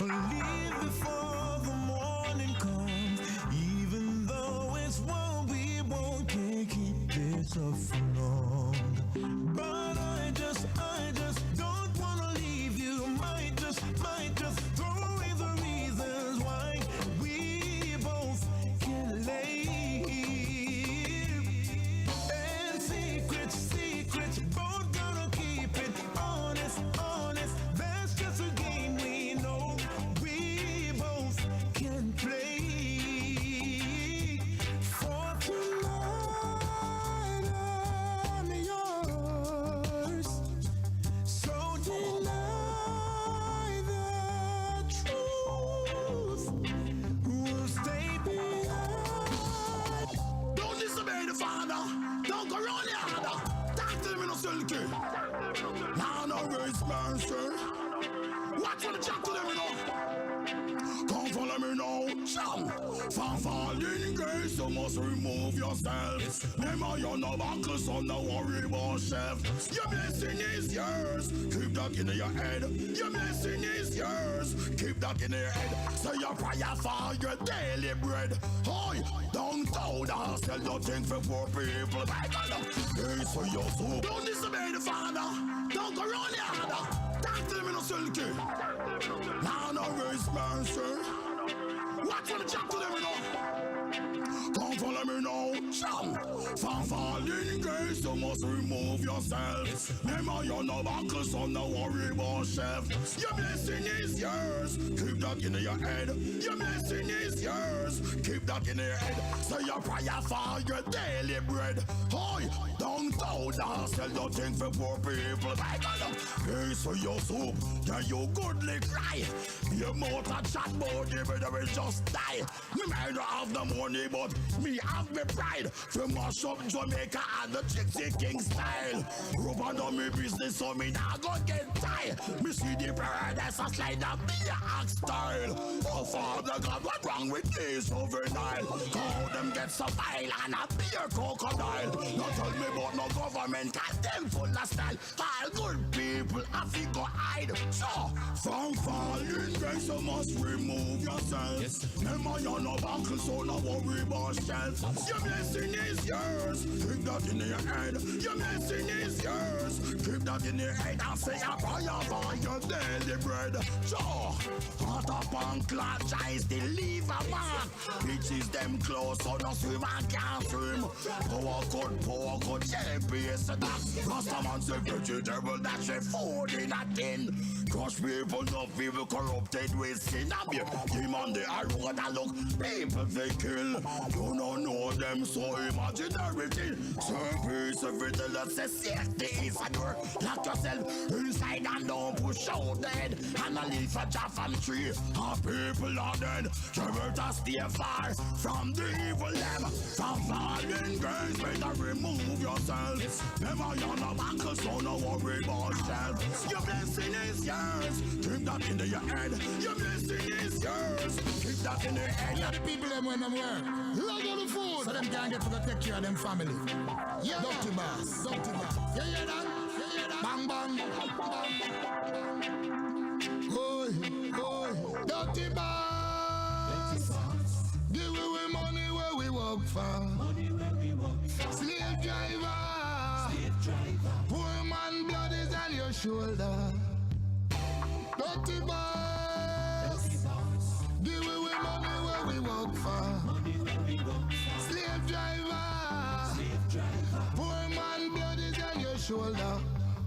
or leave before the morning comes. Even though it's one we won't, can't keep this up for long. But I just don't wanna leave you. Might just throw away the reasons why we both can leave. And secrets, both gonna keep it honest. That's just a game we know we both can play. For tonight I'm yours, so deny the truth. We'll stay behind. Don't disobey the father. Don't go round the other. Talk to them in a silky. Now no responser. Watch when the chat to them, you know. Come follow me now. Jump. From falling grace, you must remove yourself. Remember you're no buckle, so no worry about chef. Your blessing is yours. Keep that in your head. Your blessing is yours. Keep that in your head. Say your prayer for your daily bread. Hoy, don't sell your things for poor people. Hey, so your soul. Don't disobey the father. Don't go round the other. Talk to them in a silky. Now no response. Watch when the chat to them, you know. Come follow me now, Chang. From falling grace, you must remove yourself. Remember, you're no buckle, so no worry about chef. Your blessing is yours. Keep that in your head. Your blessing is yours. Keep that in your head. Say your prayer for your daily bread. Hoy, downtown, don't sell your thing for poor people. My God, pay for your soup. Yeah, you goodly cry. Your mouth a chat about the brother will just die. Me might not have the money, but me have me pride. From mash up Jamaica and the Gypsy King style. Rub on me business, so me not go get tired. Me see the paradise a slide up be a axe style. Oh Father God, what wrong with this overnight? How them get so vile and a beer crocodile? Not tell me about no government, cause them full of style. All good people have to go hide. So, from falling grace you must remove yourself. Yes. Remember you're no buckle, so no worry about shelf. Your blessing is yours. Keep that in your head. Your blessing is yours. Keep that in your head and say a prayer for your daily bread. So, hot up on clock, I still leave a mark. Bitches them close, so no swimmer can't swim. Power good, yeah, base that. Rastaman say vegetable, that's a food in a tin. Crush people, no people corrupted with sin. Him on the road and look, people they kill. You don't know them, so imaginary thing. Service everything that says safety is a door. Lock yourself inside and don't push out dead. And a leaf a jaff from tree, our people are dead. You better stay far from the evil them. From falling grace, better remove yourself. Remember you're no buckle, so no worry about yourself. Your blessing is yours. Keep that in your head. Your blessing is yours. Keep that in your head. Yeah, the people them when them work. Love all the food. So them can't get to go take care of them family. Yeah. Dirty boss. Dirty boss. You hear that? You hear that? Bang bang. Oi, oi. Dirty boss. Give away money where we work for. Slave driver. Poor man blood is on your shoulder. Dirty boss. Give away money where we work for. Slave driver. Poor man blood is on your shoulder.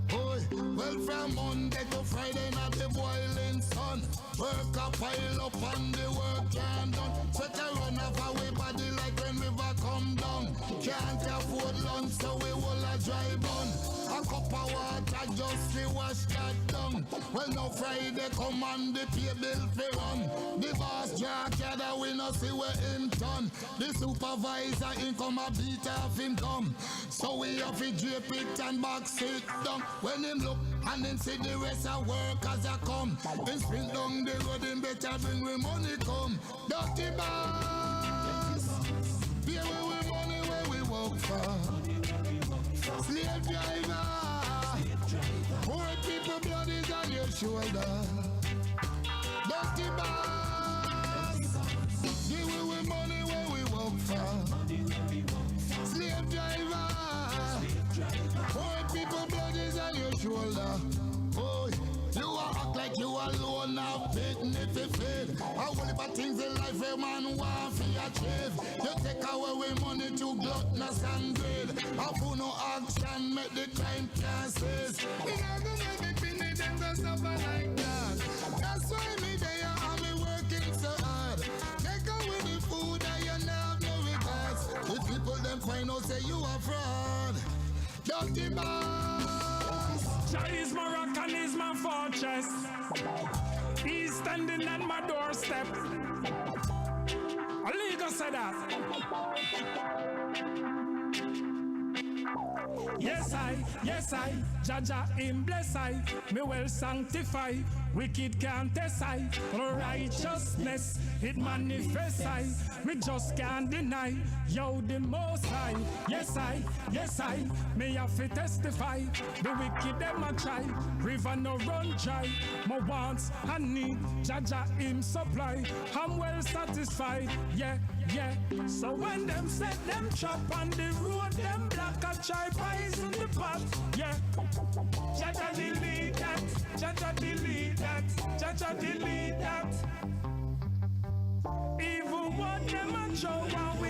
Boy, well from Monday to Friday not the boiling sun. Work a pile up and the work can't done. Sweat a run off away body like when river come down. Can't afford lunch so we will a dry bun. A cup of water just to wash that down. Well now Friday come and the pay bill fi run. The boss jack that we no see where him done. The supervisor in come a beat off him thumb. So we have to drape it and box it down. When him look and him see the rest of workers a come. Him sprint down the road him better bring we money come. Dirty boss. Pay we money where we work for. Slave driver. Poor people blood is on your shoulder. Dirty boss. Give we money where we work for. Slave driver. Poor people blood is on your shoulder. Oh, you act like you alone now, betting if you fail. How will it things in life a man want for your achieve? You take away with money to gluttonous and greed. How for no action make the crime chances? We not gonna make me finish them to suffer like that. That's why me there and me working so hard. Take away the food and you now have no regrets. The people them find out say you are fraud. Dirty boss. Jah is my rock and is my fortress. He's standing at my doorstep. Aligo said that. Yes I, Jaja him bless I, me well sanctify, wicked can't test I, righteousness it manifests I, me just can't deny, yo the most high. Yes I, me have to testify, the wicked them a try, river no run dry, my wants and need, Jaja him supply, I'm well satisfied, yeah. So when them set them chop on the road, them black a try pies in the pot, yeah. Jaja delete that, Jaja delete that, Jaja delete that. Even what them a show and we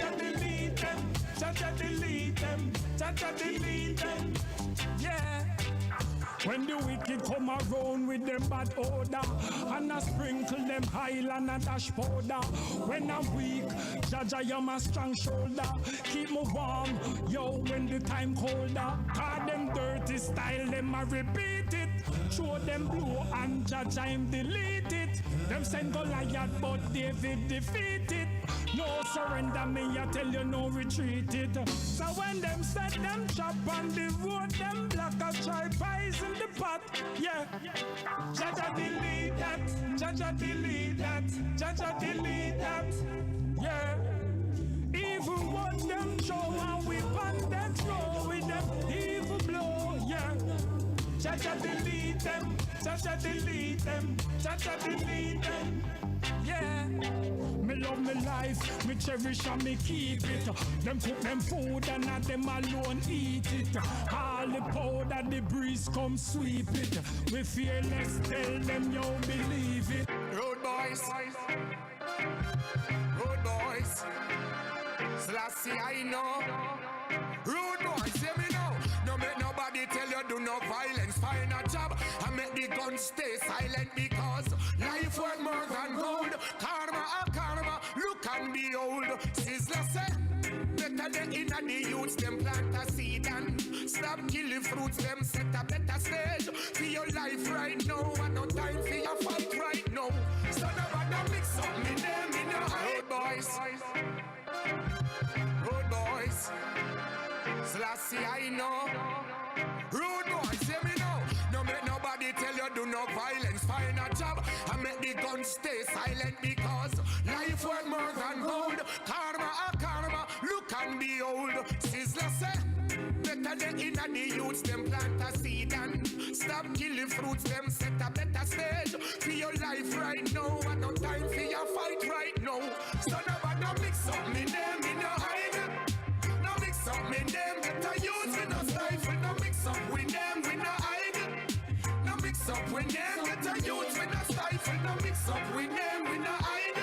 Jaja delete them, Jaja delete them, Jaja delete them. Yeah. When the wicked come around with them bad odor, and I sprinkle them highland and dash powder. When I'm weak, Jaja, you're my strong shoulder. Keep me warm, yo, when the time colder. Call them dirty style, them I repeat it. Show them blue and Jaja him delete it. Them send Goliath, but David defeat it. No surrender, me I tell you no retreat it. So when them set them chop on the road, them black a try pies in the pot. Yeah, Jaja delete that, Jaja delete that, Jaja delete that. Yeah, even what them show and we pan that row with them evil blow. Yeah, Jaja delete them, Jaja delete them, Jaja delete them. Yeah, me love me life, me cherish and me keep it. Them cook them food and not them alone eat it. All the powder, the breeze come sweep it. We fearless, tell them you believe it. Road boys, road boys. Selassie, I know. Road boys, hear me now. No make nobody tell you do no violence. Find a job and make the gun stay silent, because life worth more than gold. Karma, karma, look and behold. Sizzler said, better than in the youths, them plant a seed and stop killing fruits, them set a better stage. For your life right now, and no time for your fight right now. So nobody mix up me name in the road boys. Road boys. Selassie, I know. Rude boys, hear me now. No make nobody tell you do no violence. Find a job and make the gun stay silent, because life worth more than gold. Karma, karma, look and behold. Sizzler said, better than in the youths, them plant a seed and stop killing fruits, them set a better stage. For your life right now, and no time for your fight right now. So nobody mix up me name in no hide. No mix up me name, better use me no stifle. No mix up with them, we no hide. No mix up with them, better use me no stifle. No mix up with them, we no hide.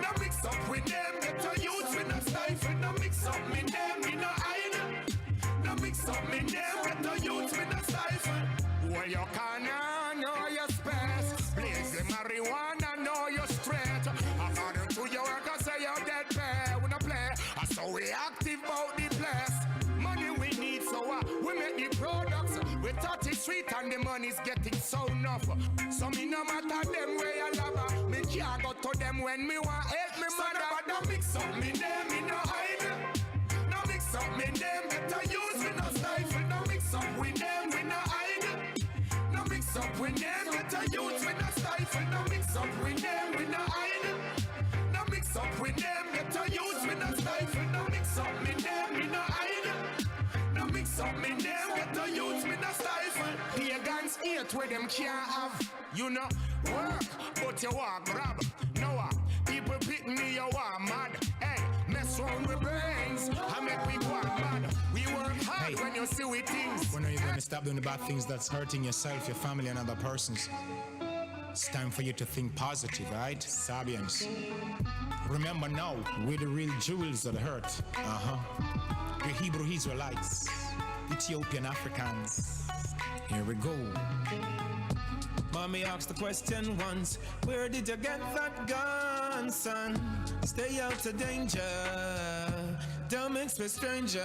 No mix up with them, better use me no stifle. No mix up me name, we no hide. No mix up me name, better use me no stifle. Well, you can't know your space. Blaze the marijuana, know you're straight. According to your work, I say you're dead pay. We no play, so we active about the place. Money we need, so we make the products. We touch it sweet and the money's getting so enough. So me no matter them way I love. Me can't go to them when me want help me mother. But no mix up me name, me no hide. No mix up me name, better use me no stifle. No mix up with them, we no hide. No mix up with them, better use me no stifle. No mix up with them, we no hide. No mix up with them, better use me no stifle. No mix up me name, me no hide. No mix up me name, better use me no stifle. Pagans hate where them can't have. You know, work, but you want grab. No, people pick me, you want mad. Hey, mess around with brains, I make we go mad. We work hard when you see we things. When are you going to stop doing the bad things that's hurting yourself, your family, and other persons? It's time for you to think positive, right? Sabians. Remember now, we're the real jewels of the earth. We're Hebrew Israelites, Ethiopian Africans. Here we go. Mommy asked the question once, where did you get that gun, son? Stay out of danger, don't mix with stranger.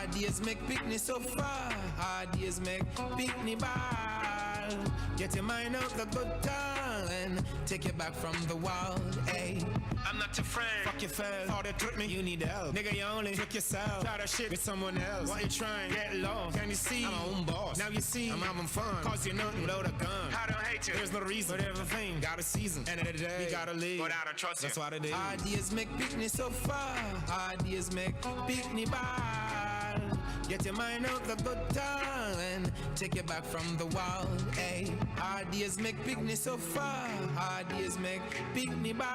Ideas make picnic so far, ideas make picnic ball. Get your mind out the good time and take it back from the wild, hey. I'm not your friend, fuck your fell. All that took me, you need help. Nigga, you only took yourself. Try that shit with someone else. Why you trying? Get low. Can you see? I'm my own boss. Now you see, I'm having fun. Cause you're nothing without a gun. I don't hate you. There's no reason. But everything got a season. End of the day, we gotta live. But I don't trust you. That's what it is. Ideas make picnic so far. Ideas make picnic ball. Get your mind out the good time and take it back from the wild, hey. Ideas make picnic so far. Ideas make picnic ball.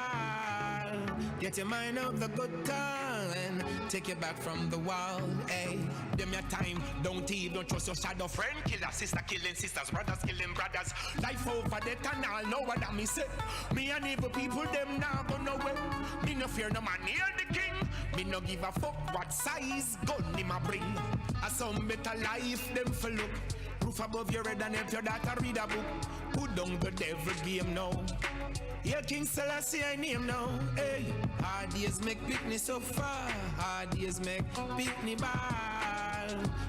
Get your mind out the good time and take it back from the wild, hey. them your time. Don't trust your shadow friend killer. Sister killing sisters, brothers killing brothers. Life over the canal, know what I me say. Me and evil people, them now go nowhere. Me no fear no man near the king. Me no give a fuck what size gun him a bring. A some better life, them for look. Proof above your head and if your daughter read a book. Put down the devil game now. Yeah, King Selassie I name now. Hey, hard days make picnic so far. Hard days make picnic ball.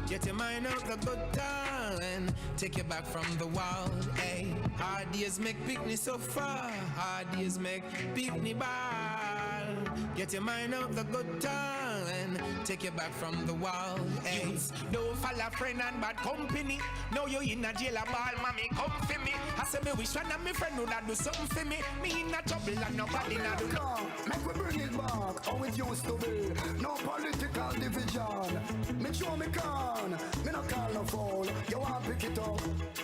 Get your mind out the good time. Take you back from the wild. Hey, hard days make picnic so far. Hard days make picnic ball. Get your mind out the good time. Take you back from the wild. Hey, don't follow friend and bad company. Now you in a jail a ball, mommy come for me. I say me wish one of me friend would have do something for me. Me in a trouble and nobody not do nothing. Make we bring it back, how it used to be. No political division. Me show me can, me no call no foul. You want pick it up?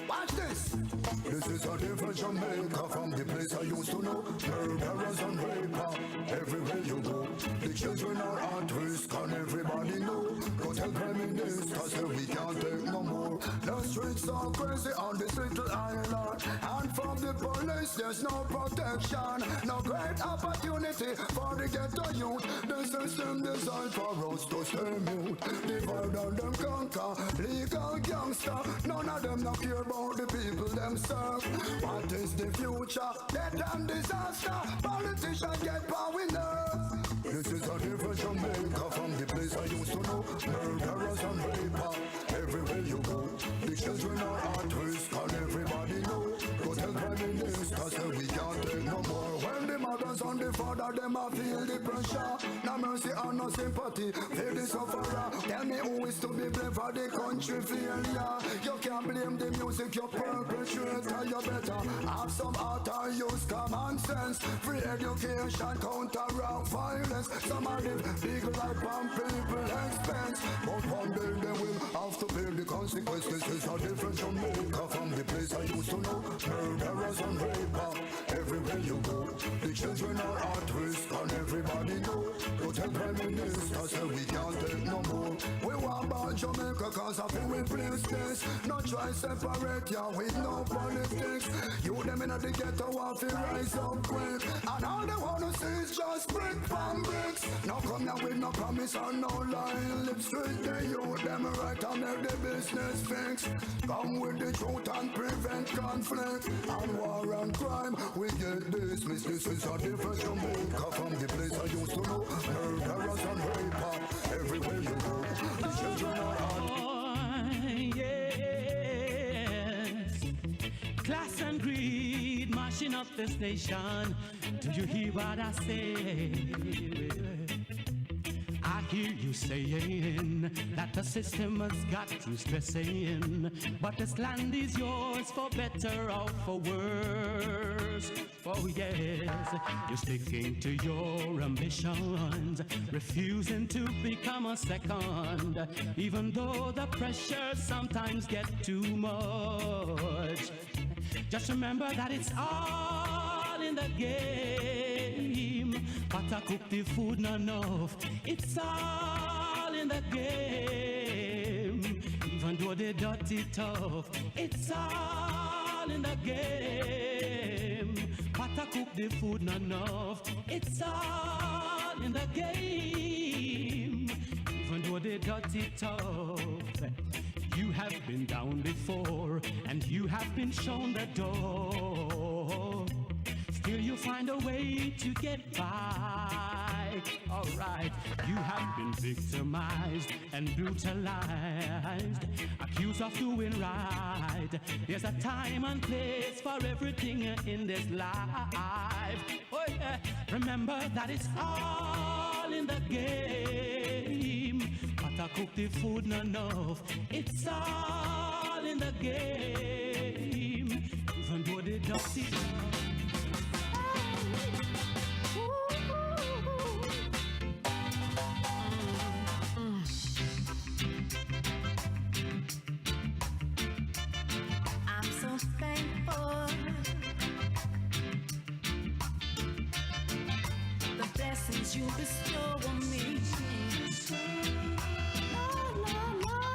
Watch this. This is a different Jamaica from the place I used to know. Murderers and raper, everywhere you go. The children are at risk and everybody know. Go tell Prime Minister say we can't take no more. The streets are crazy on this little island, and from the police there's no protection. No great opportunity for the ghetto youth. The system designed for us to stay mute. Divide and them conquer, legal gangster. None of them not care about the people themselves. What is the future? Death and disaster. Politicians get power enough. This is a different Jamaica from the place I used to know. Murderers and raper, everywhere you go. The children are at risk and everybody know. Go tell Prime Minister say we can't take no more. When the mothers and the father them a feel the pressure. No mercy and no sympathy, feel the sufferer. Tell me who is to be blamed for the country failure. You can't blame the music, you perpetrator. You better have some heart and use common sense. Free education, counteract violence. Some of them big life on people expense. But one day they will have to pay the consequences. This is a different Jamaica from the place I used to know. Murderers and raper, everywhere you go. The children are at risk and everybody know. Go tell Prime Minister say we can't take no more. We want about Jamaica cause I feel we place this. No try separate ya with no politics. You them in the ghetto want to rise up quick. And all they wanna see is just brick from bricks. Now come now with no promise and no lie. Live straight they you them right and make the business fix. Come with the truth and prevent conflict. And war and crime we get dismissed. This is a different Jamaica from the place I used to know. Murderers and raper, everywhere you go. The children are on. Yes. Class and greed mashing up the station. Do you hear what I say? I hear you saying that the system has got you stressing, but this land is yours for better or for worse. Oh yes, you're sticking to your ambitions, refusing to become a second, even though the pressure sometimes get too much. Just remember that it's all in the game. But I cook the food not enough. It's all in the game. Even though they dirty tough, it's all in the game. But I cook the food not enough. It's all in the game. Even though they dirty tough. You have been down before, and you have been shown the door. Still you find a way to get by. Alright, you have been victimized and brutalized, accused of doing right. There's a time and place for everything in this life. Oh yeah, remember that it's all in the game. But I cook the food not enough. It's all in the game. Even though they don't see it. I'm so thankful. The blessings you bestow on me. La, la, la.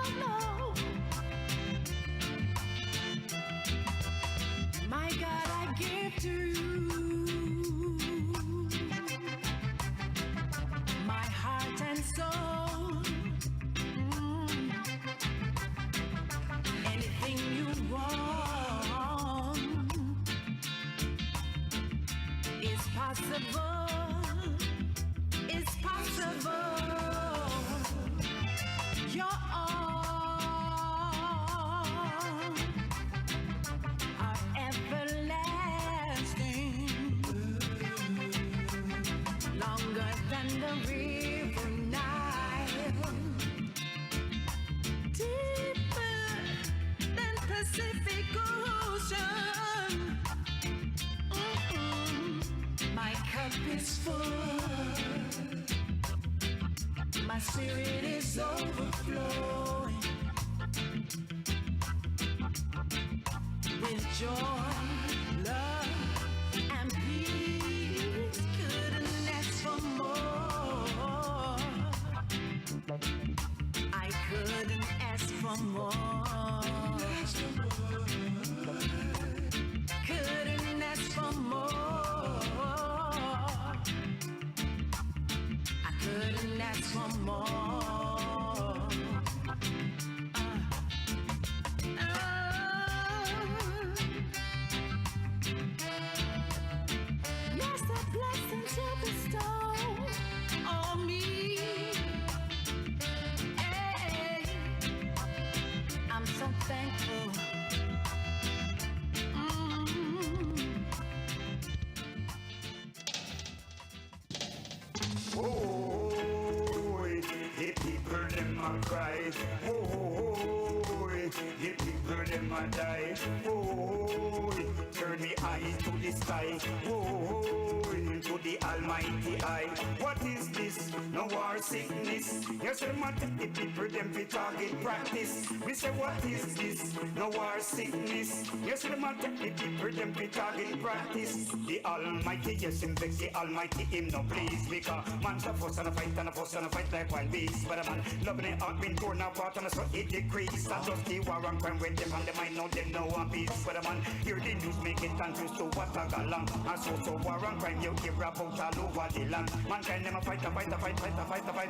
impossible is possible. Your arms are everlasting, longer than the river Nile, deeper than Pacific Ocean. My cup is full, my spirit is overflowing with joy, love, and peace. Couldn't ask for more. I couldn't ask for more. Couldn't ask for more. I couldn't ask for more. Yes, a blessing to bestow on me. Hey, I'm so thankful. Oh, the people them a cry. Oh, the people them a die. Oh, turn me eyes to the sky. Oh, to the Almighty eye. What is this? No war sickness. Yes, them a take the people them fi target practice. We say what is this? No war sickness. Yes, them a take the people them fi target practice. The Almighty, yes, him vex the Almighty, him no please. Because man's a fuss and a fight and a fuss and a fight like wild beasts. But a man loving it heart been torn apart and so it decrease. And just the war and crime with them and them I know them no one peace. But a man hear the news make it confused to what a galang. And so war and crime you hear about all over the land. Mankind them a fight,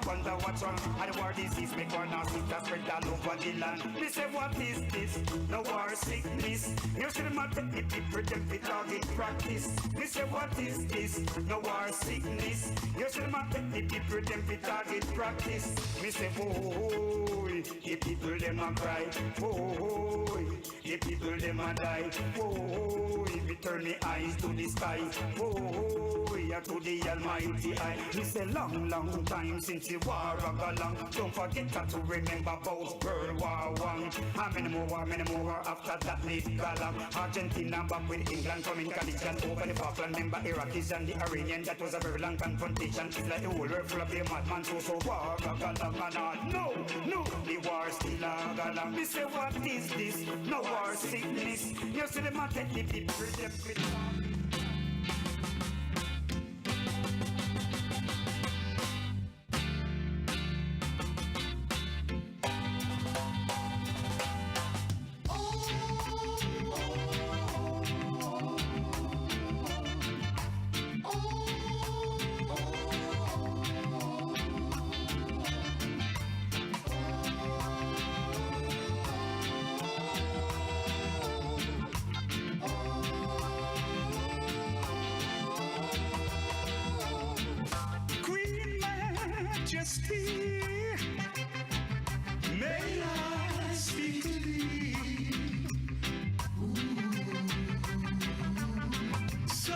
wonder what's wrong. And the war disease make war now spread all over the land. Me say what is this? No war sickness. You see them a take the people them fi target practice. Me say what is this? No war sickness. You see them a take the people them fi target practice. Me say oh, the people them a cry. Oh, the people them a die. Oh, we turn the eyes to the sky. Oh, to the Almighty eye. It's a long, long time since the war a go long. Don't forget to remember about World War I. How many more after that need galang. Argentina back with England coming collision over the Falkland. Remember Iraqis and the Iranian. That was a very long confrontation. It's like the whole world full of a madman. So war a go long and all. No, the war still a go long. Me say what is this? No war sickness. You see them a take the people them with. May I speak to thee? So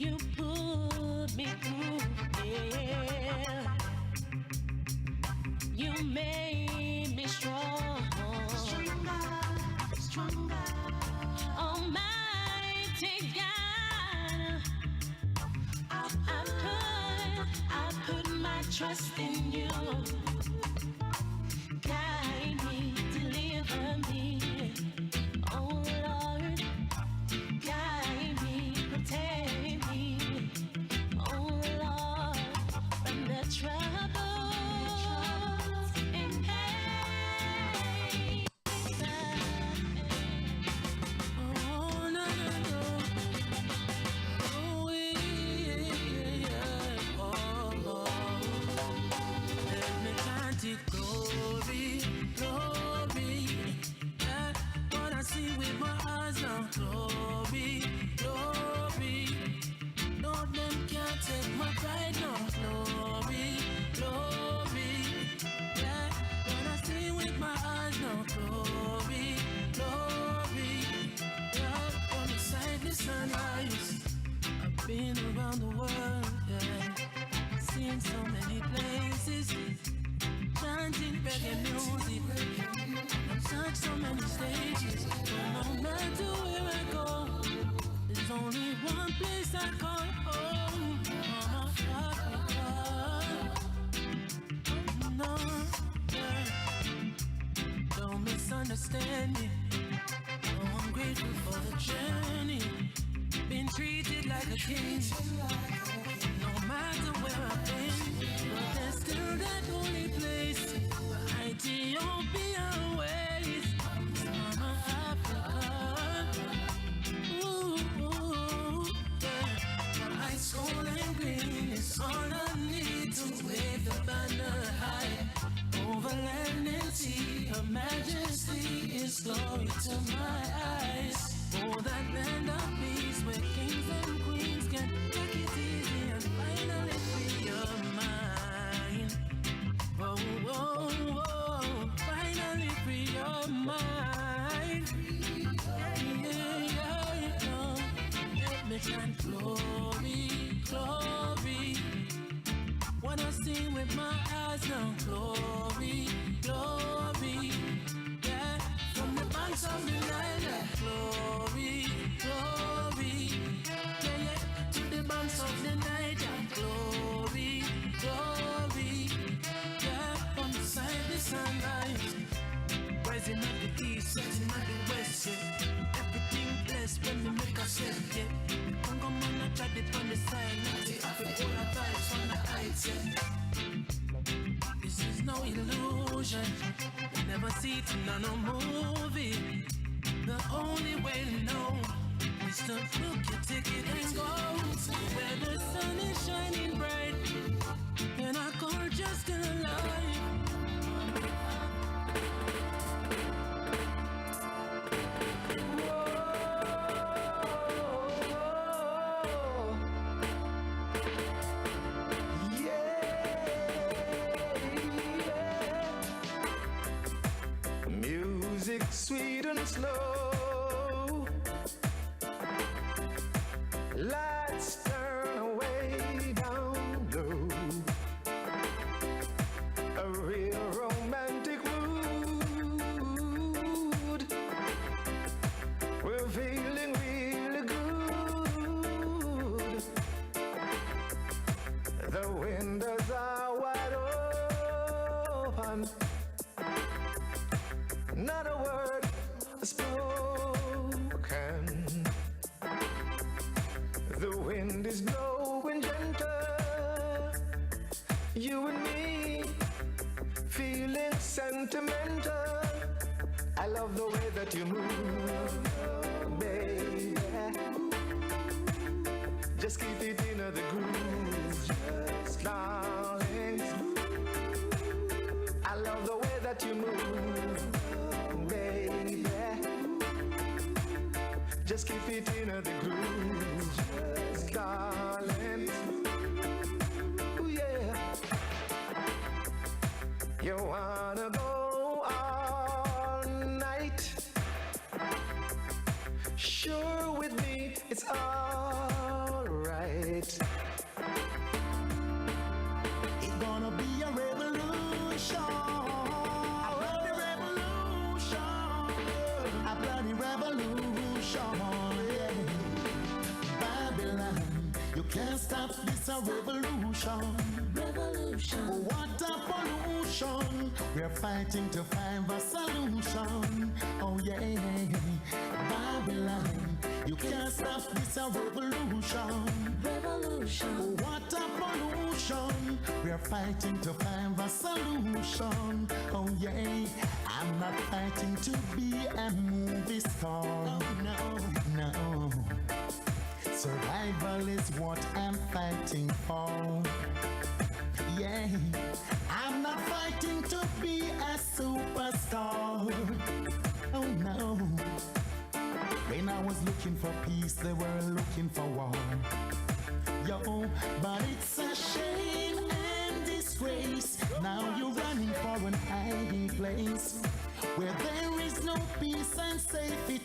You put me through hell. You made me strong. Stronger. Almighty God, I put my trust in you. Guide me, deliver me. Oh Lord, guide me, protect me. Oh Lord, from the troubles and pain. Oh no, no. Oh yeah. Oh. Let me count it glory. Yeah, what I see with my eyes now, glory. No, them can't take my pride, no, glory. Yeah, what I see with my eyes now, glory. Yeah, on the side the sunrise, I've been around the world, yeah, seen so many places, chanting reggae music. I've touched so many stages, but no matter where I go, there's only one place I call home. Mama Africa. No, yeah. Don't misunderstand me. Oh, I'm grateful for the journey. Been treated like a king. No matter where I've been, but there's still that holy place. Ethiopia ways, Mama Africa. Ooh, yeah. My ice cold and green is all I need to wave the banner high over land and sea. Her Majesty is glory to my eyes. Oh, that land of peace where kings and queens can take it easy and finally free your mind. Oh. Finally free your mind. Yeah. Let me chant glory. What I see with my eyes now, glory. Yeah, from the banks of the Nile, glory. Yeah, to the banks of the Niger, glory. Yeah, on the side the sunrise, rising at the east, setting at the west, yeah. Everything blessed when we make a set, yeah. Congo man, I tried it on the side, not the African vibes on the heights, yeah. This is no illusion, you never see it in no movie. The only way to know is to book your ticket and go where the sun is shining bright, and I call just alive. Music sweet and slow, lights turn away down low, a real romantic mood, we're feeling really good, the windows are wide open, not a word spoken. The wind is blowing gentle. You and me feeling sentimental. I love the way that you move, baby. Just keep it in the groove, darling. I love the way that you move, baby. Just keep it in the groove, darling. Ooh, yeah. You wanna go all night? Sure, with me it's alright. can't stop this a revolution. Revolution. What a pollution. We're fighting to find a solution. Oh yeah, Babylon. You can't stop this a revolution. Revolution. What a pollution. We're fighting to find a solution. Oh yeah, I'm not fighting to be a movie star. Oh no, no. Survival is what I'm fighting for. Yeah, I'm not fighting to be a superstar. Oh no. When I was looking for peace, they were looking for war. Yo, but it's a shame and disgrace. Now you're running for an hiding place where there is no peace and safety,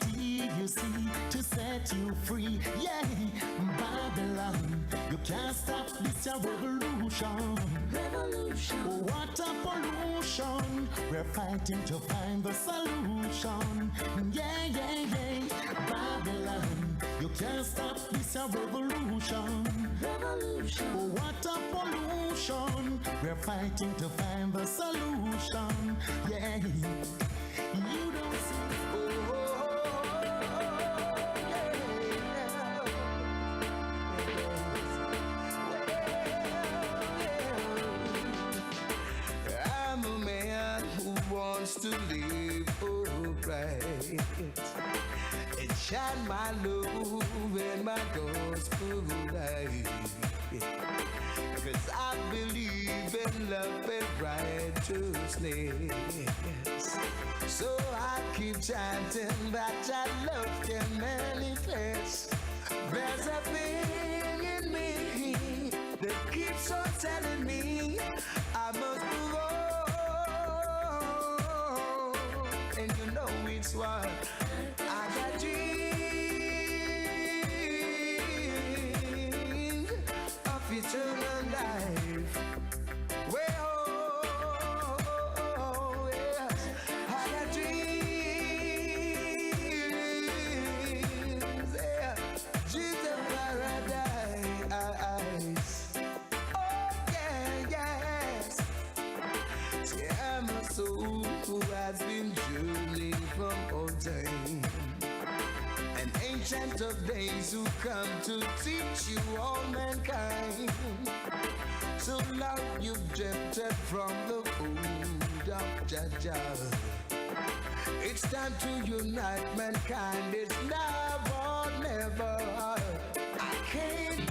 you see, to set you free. Yeah, Babylon, you can't stop this revolution. Revolution. What a pollution. We're fighting to find the solution. Yeah, yeah, yeah. Babylon, you can't stop this revolution. Revolution. What a pollution. We're fighting to find the solution. Yeah. You don't see. I'm a man who wants to live upright and shine my love and my gospel light. 'Cause I believe in love and righteousness. So I keep chanting that our love can manifest. There's a thing in me that keeps on telling me I must move on. And you know it's what I got dreams of eternal life. Well, yes, I got dreams. Yeah, Jesus paradise. Oh yeah, yes. See, I'm a soul who has been journeying from old time. An ancient of days who come to teach you all mankind. So long you've drifted from the food of Jaja. It's time to unite mankind. It's now or never. I can't.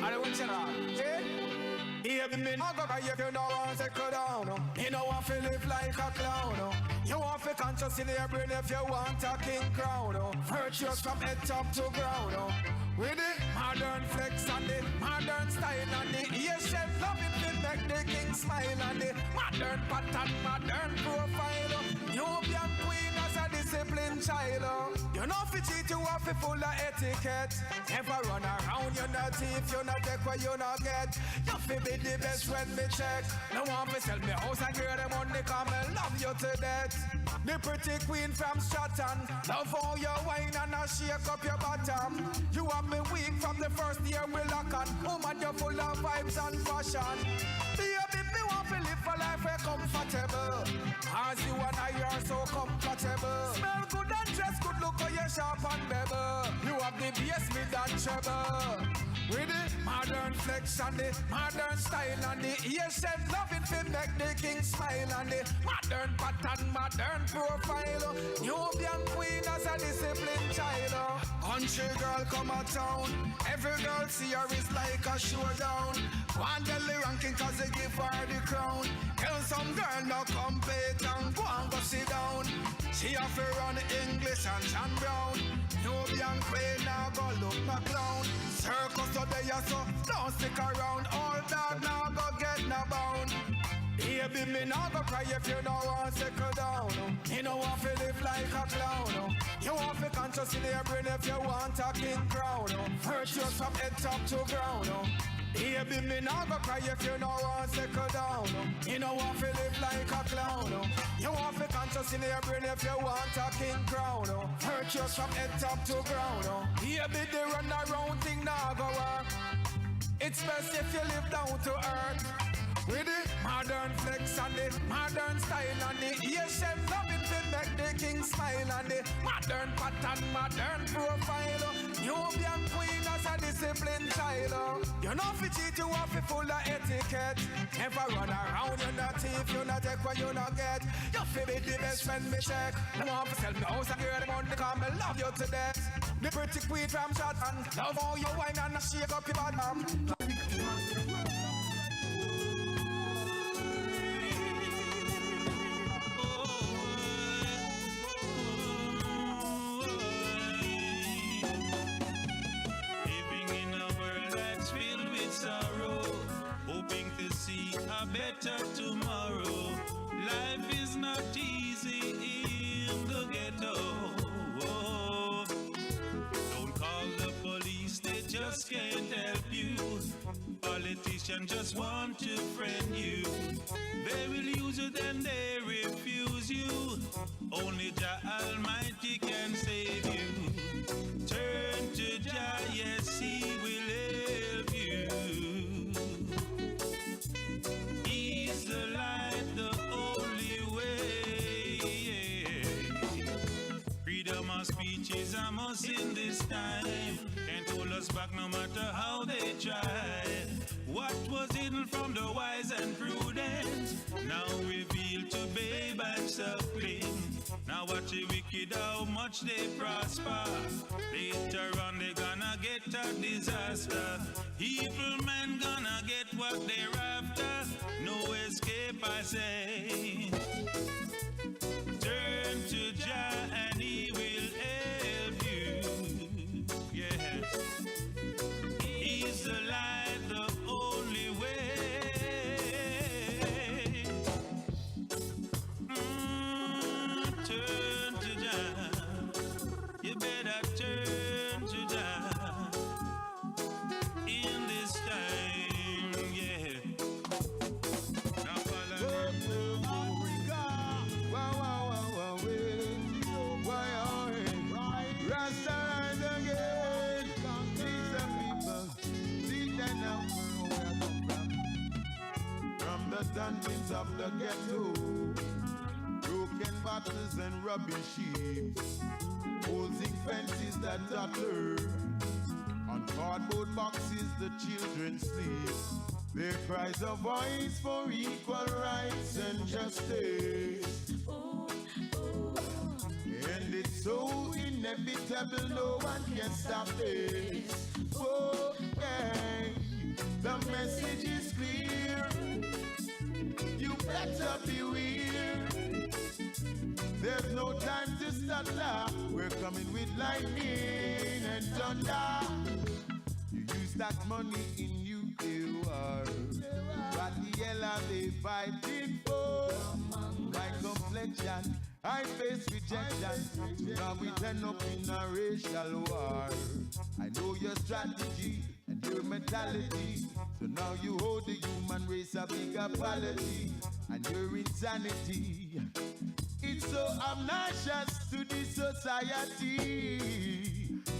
I don't want you know. Here be me, I go if you don't want to go down. You don't want to live like a clown. You want to conscious in your brain if you want a king crown. Virtuous from head top to ground. With the modern flex and the modern style and the Asian loving to make the king smile and the modern pattern, modern profile. Nubian queen as a disciplined child. You know if you cheat, you have to full of etiquette. Never run around, you're not thief, you're not take what you not get. You feel be the best when me check. No one to sell me house and give them money, come and love you to death. The pretty queen from Stratton, love how you wine and I shake up your bottom. You have me weak from the first year we lock on. Woman, you're full of vibes and fashion. Baby, me want to live a life where comfortable. As you and I are so comfortable. Smell good and dress good, look how you sharp and bevel. You have the bass, mid and treble. With the modern flex and the modern style and the Asian loving to make the king smile and the modern pattern, modern profile. Nubian queen as a disciplined child. Country girl come a town. Every girl see her is like a showdown. One the ranking cause they give her the crown. Tell some girl now come pay down. Go and go sit down. She have to run English and John Brown. Nubian queen now go look my clown. Circus so they are so don't stick around. All that now go get no bound. Baby, me now go cry if you don't want to settle down. You don't want to live like a clown. You want to conscious in your brain if you want a king crown. Virtuous from head top to ground. Baby, me not go cry if you no want settle down. You know want to live like a clown. You want to conscious in your brain if you want a king crown. Virtuous from head top to ground. Baby, the run around thing not go work. It's best if you live down to earth. With the modern flex and the modern style and the Asian loving to make the king smile and the modern pattern, modern profile. Nubian queen as a disciplined child. You know if you cheat, you want to full of etiquette. Never run around, you're not thief, you not take what you not get. You feel be the best friend, me check. I want to sell me house and girl, the money come, me love you to death. The pretty queen from Shotton, love how you whine and shake up your bottom. Sorrow, hoping to see a better tomorrow. Life is not easy in the ghetto. Don't call the police, they just can't help you. Politicians just want to friend you. They will use you, then they refuse you. Only Jah Almighty can save you. Turn to Jah, yes, He will help you. He's the light, the only way. Freedom of speech is a must in this time. Can't hold us back no matter how they try. What was hidden from the wise and prudent, now revealed to babe and suckling. Now watch the wicked how much they prosper. Later on they gonna get a disaster. Evil men gonna get what they're after. No escape, I say. Turn to Jah and He will help you. Yes, He's the light, the only way. Turn to Jah. You better turn to Jah in this time, yeah. Now follow Africa. Wow, wow, wow, wow, why are we? Rasta rise again. These are people. See them now. Where I come from the dungeons of the ghetto. Broken bottles and rubbish heaps. Holding fences that totter. On cardboard boxes the children sleep. Their cries a voice for equal rights and justice. And it's so inevitable, no one can stop this. Oh, yeah. The message is clear. You better beware. There's no time to stutter. We're coming with lightning and thunder. You use that money in UKR. What the hell are they fighting for? My complexion, I face rejection. Now we turn up in a racial war. I know your strategy and your mentality. So now you hold the human race a big apology. And your insanity, it's so obnoxious to the society.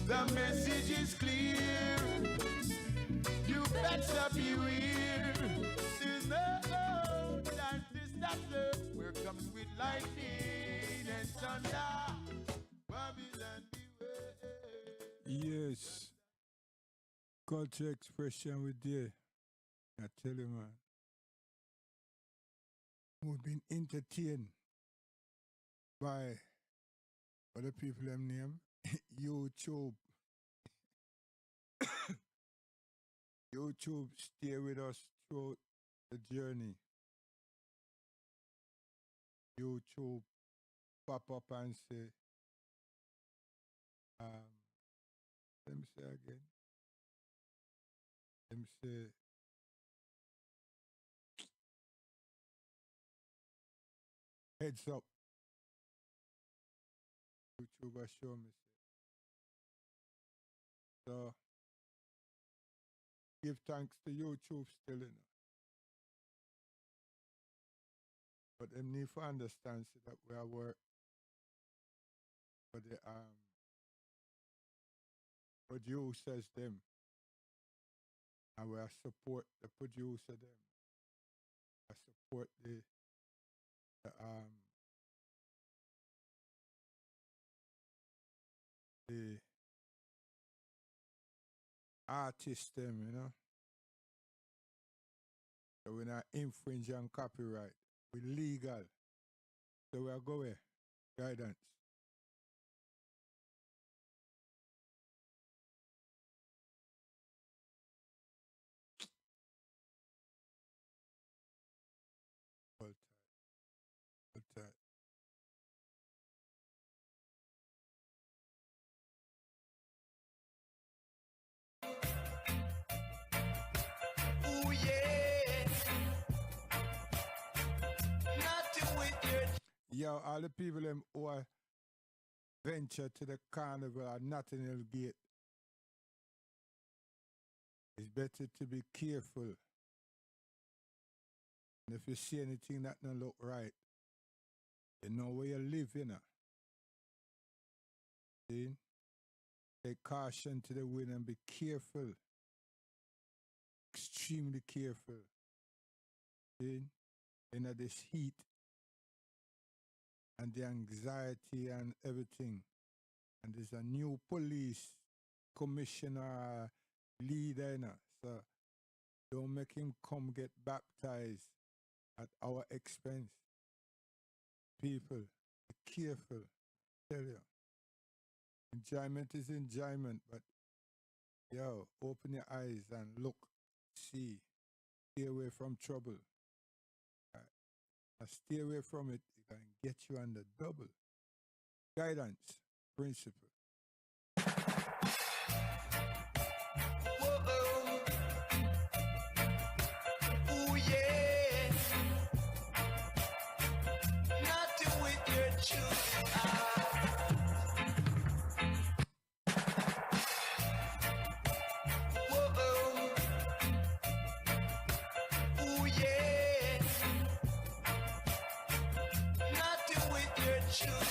The message is clear. You better beware. There's no time to stop them. We're coming with lightning and thunder. Babylon beware. Yes. Culture expression with you. I tell you, man. We've been entertained by other people them name YouTube. YouTube stay with us through the journey. YouTube pop up and say, let me say again. Let me say, heads up. YouTube has shown me. So, give thanks to YouTube still, you know. But them need to understand so that we are work for the producers them. And we are support the producer them. I support the artists them, you know. So we're not infringe on copyright. We're legal. So we are going. Guidance. Hold tight. Hold tight. Ooh, yeah. Nothing with your Yo, all the people them who are venture to the carnival at Notting Hill Gate, it's better to be careful. And if you see anything that don't look right, you know where you live, you know. See? Take caution to the wind and be careful. Extremely careful. See? In this heat and the anxiety and everything. And there's a new police commissioner leader, you know. So don't make him come get baptized at our expense. People, be careful. Tell you. Enjoyment is enjoyment, but yo, open your eyes and look, see, stay away from trouble. Right. Now stay away from it, it can get you on the double. Guidance, principle. ooh, yeah. Nothing with your children. Ooh, yeah. Nothing with your children.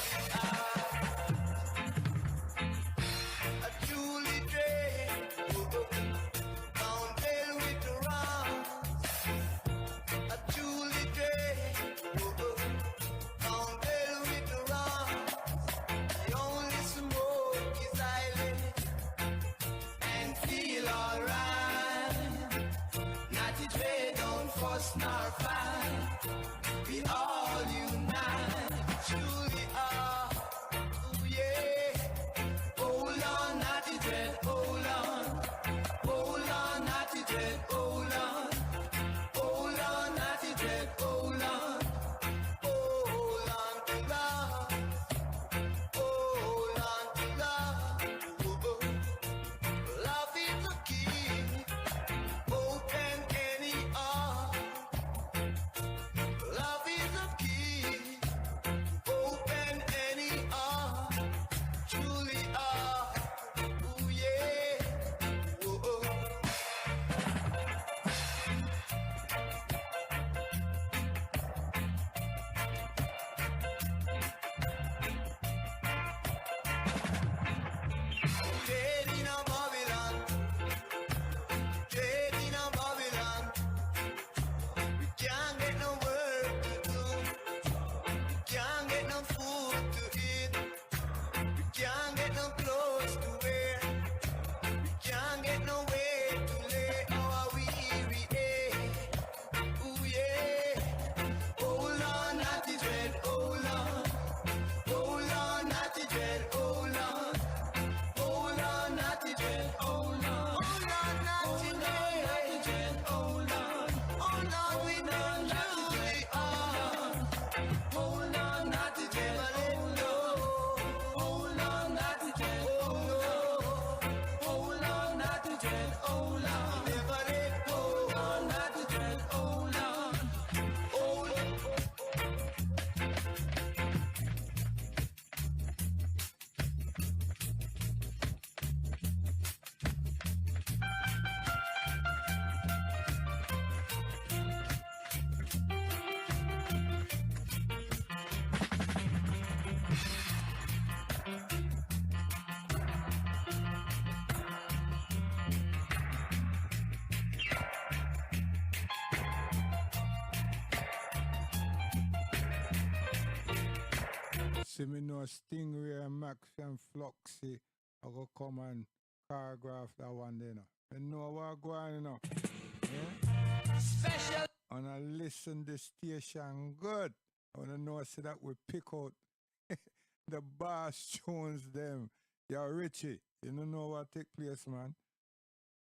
A Julie Dre. Down there with the round. A Julie Dre. Down there with the round. The only smoke is island and feel alright. Natty Dre don't fuss nor fight. We all unite. Truly are. See me know Stingray and Max and Floxy. I go come and choreograph that one day now. You know what go on, you know. Yeah? Special. And I listen the station good. I wanna know see that we pick out the bass tunes them. Yo, Richie, you don't know what take place, man.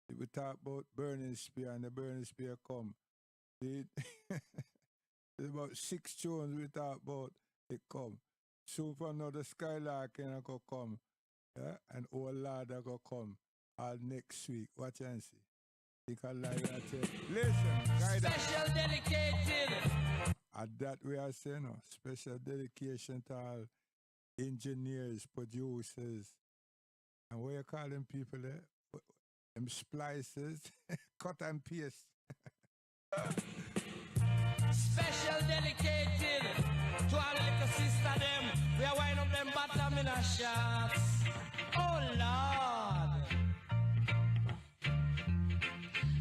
If we talk about Burning Spear and the Burning Spear come. There's about 6 tunes we talk about it come. Soon for another Skylark and I go come. Yeah? And old lad I go come all next week. Watch and see. Think I like that. Listen, guidance. Special dedicated. And that we are saying, no, special dedication to all engineers, producers, and what you call them people there? Them splicers, cut and paste. Special dedicated to all the little sister them. We are winding up them bottom in our shots. Oh Lord.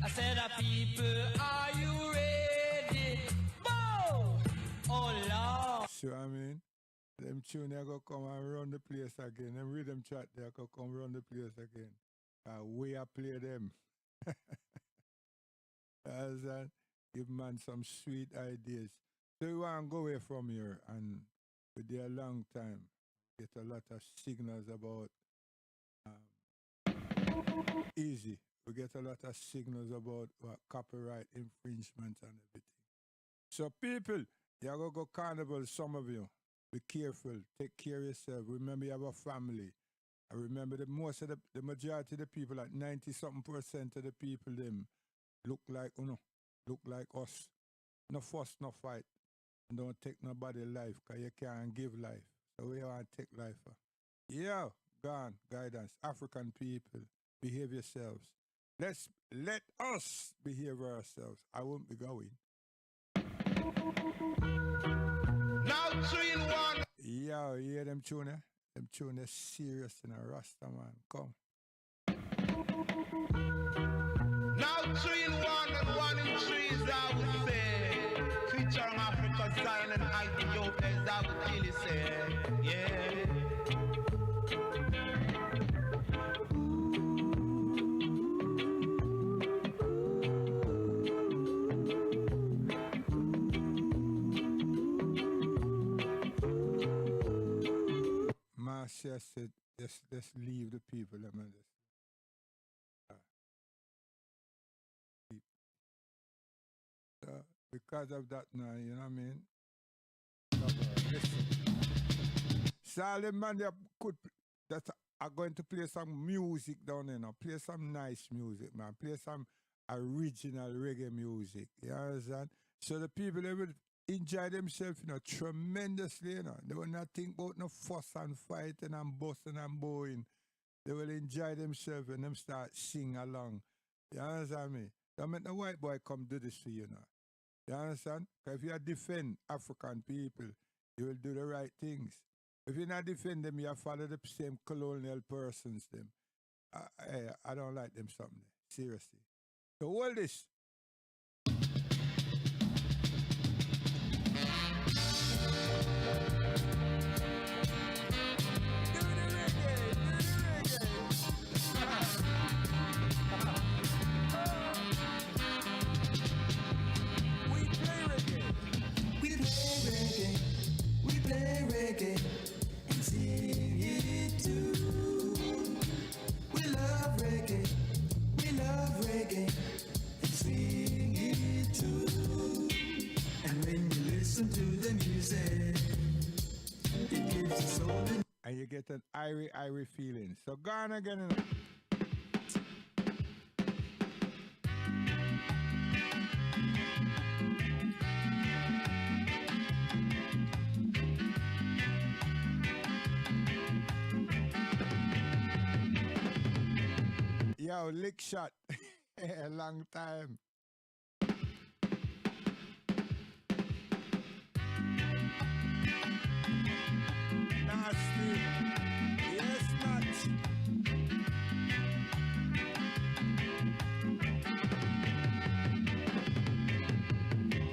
I said, people, are you ready? Bow! Oh Lord. See what I mean? Them tune they go come and run the place again. Them rhythm chat they go come run the place again. We are play them. As give man some sweet ideas. So we want to go away from here and we there a long time. Get a lot of signals about easy. We get a lot of signals about copyright infringement and everything. So people, you are going to go carnival, some of you. Be careful. Take care of yourself. Remember you have a family. I remember the majority of the people, like 90-something% of the people, them look like us. No fuss, no fight. And don't take nobody life, because you can't give life. So we want to take life. Yeah, gone, guidance. African people, behave yourselves. Let us behave ourselves. I won't be going. Now 3 in 1. Yeah, you hear them tune, eh? Them tune is serious in a Rasta, man. Come. Now 3 in 1 and 1 in 3 is I would say. Featuring Africa, Zion and Ethiopia is I would really say. Yeah. Marcia said, just leave the people. Because of that now, you know what I mean? Listen. Salim man, that are going to play some music down there now. Play some nice music, man. Play some original reggae music. You understand? So the people, they will enjoy themselves, tremendously, They will not think about no fuss and fighting and busting and bowing. They will enjoy themselves and them start sing along. You understand me? Don't make no white boy come do this to you, You understand? Because if you defend African people, you will do the right things. If you not defend them, you follow the same colonial persons, them. I don't like them something. Seriously. So hold this. And you get an irie feeling. So go on again. Yo, lick shot. A long time. Nasty. Yes, nuts.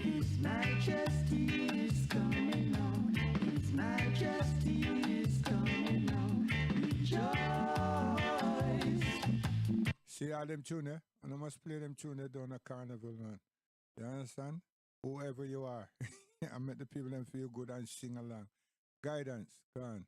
His Majesty is coming on. His Majesty See all them tune there? And I must play them tune there down a carnival, man. You understand? Whoever you are. I make the people them feel good and sing along. Guidance, go on.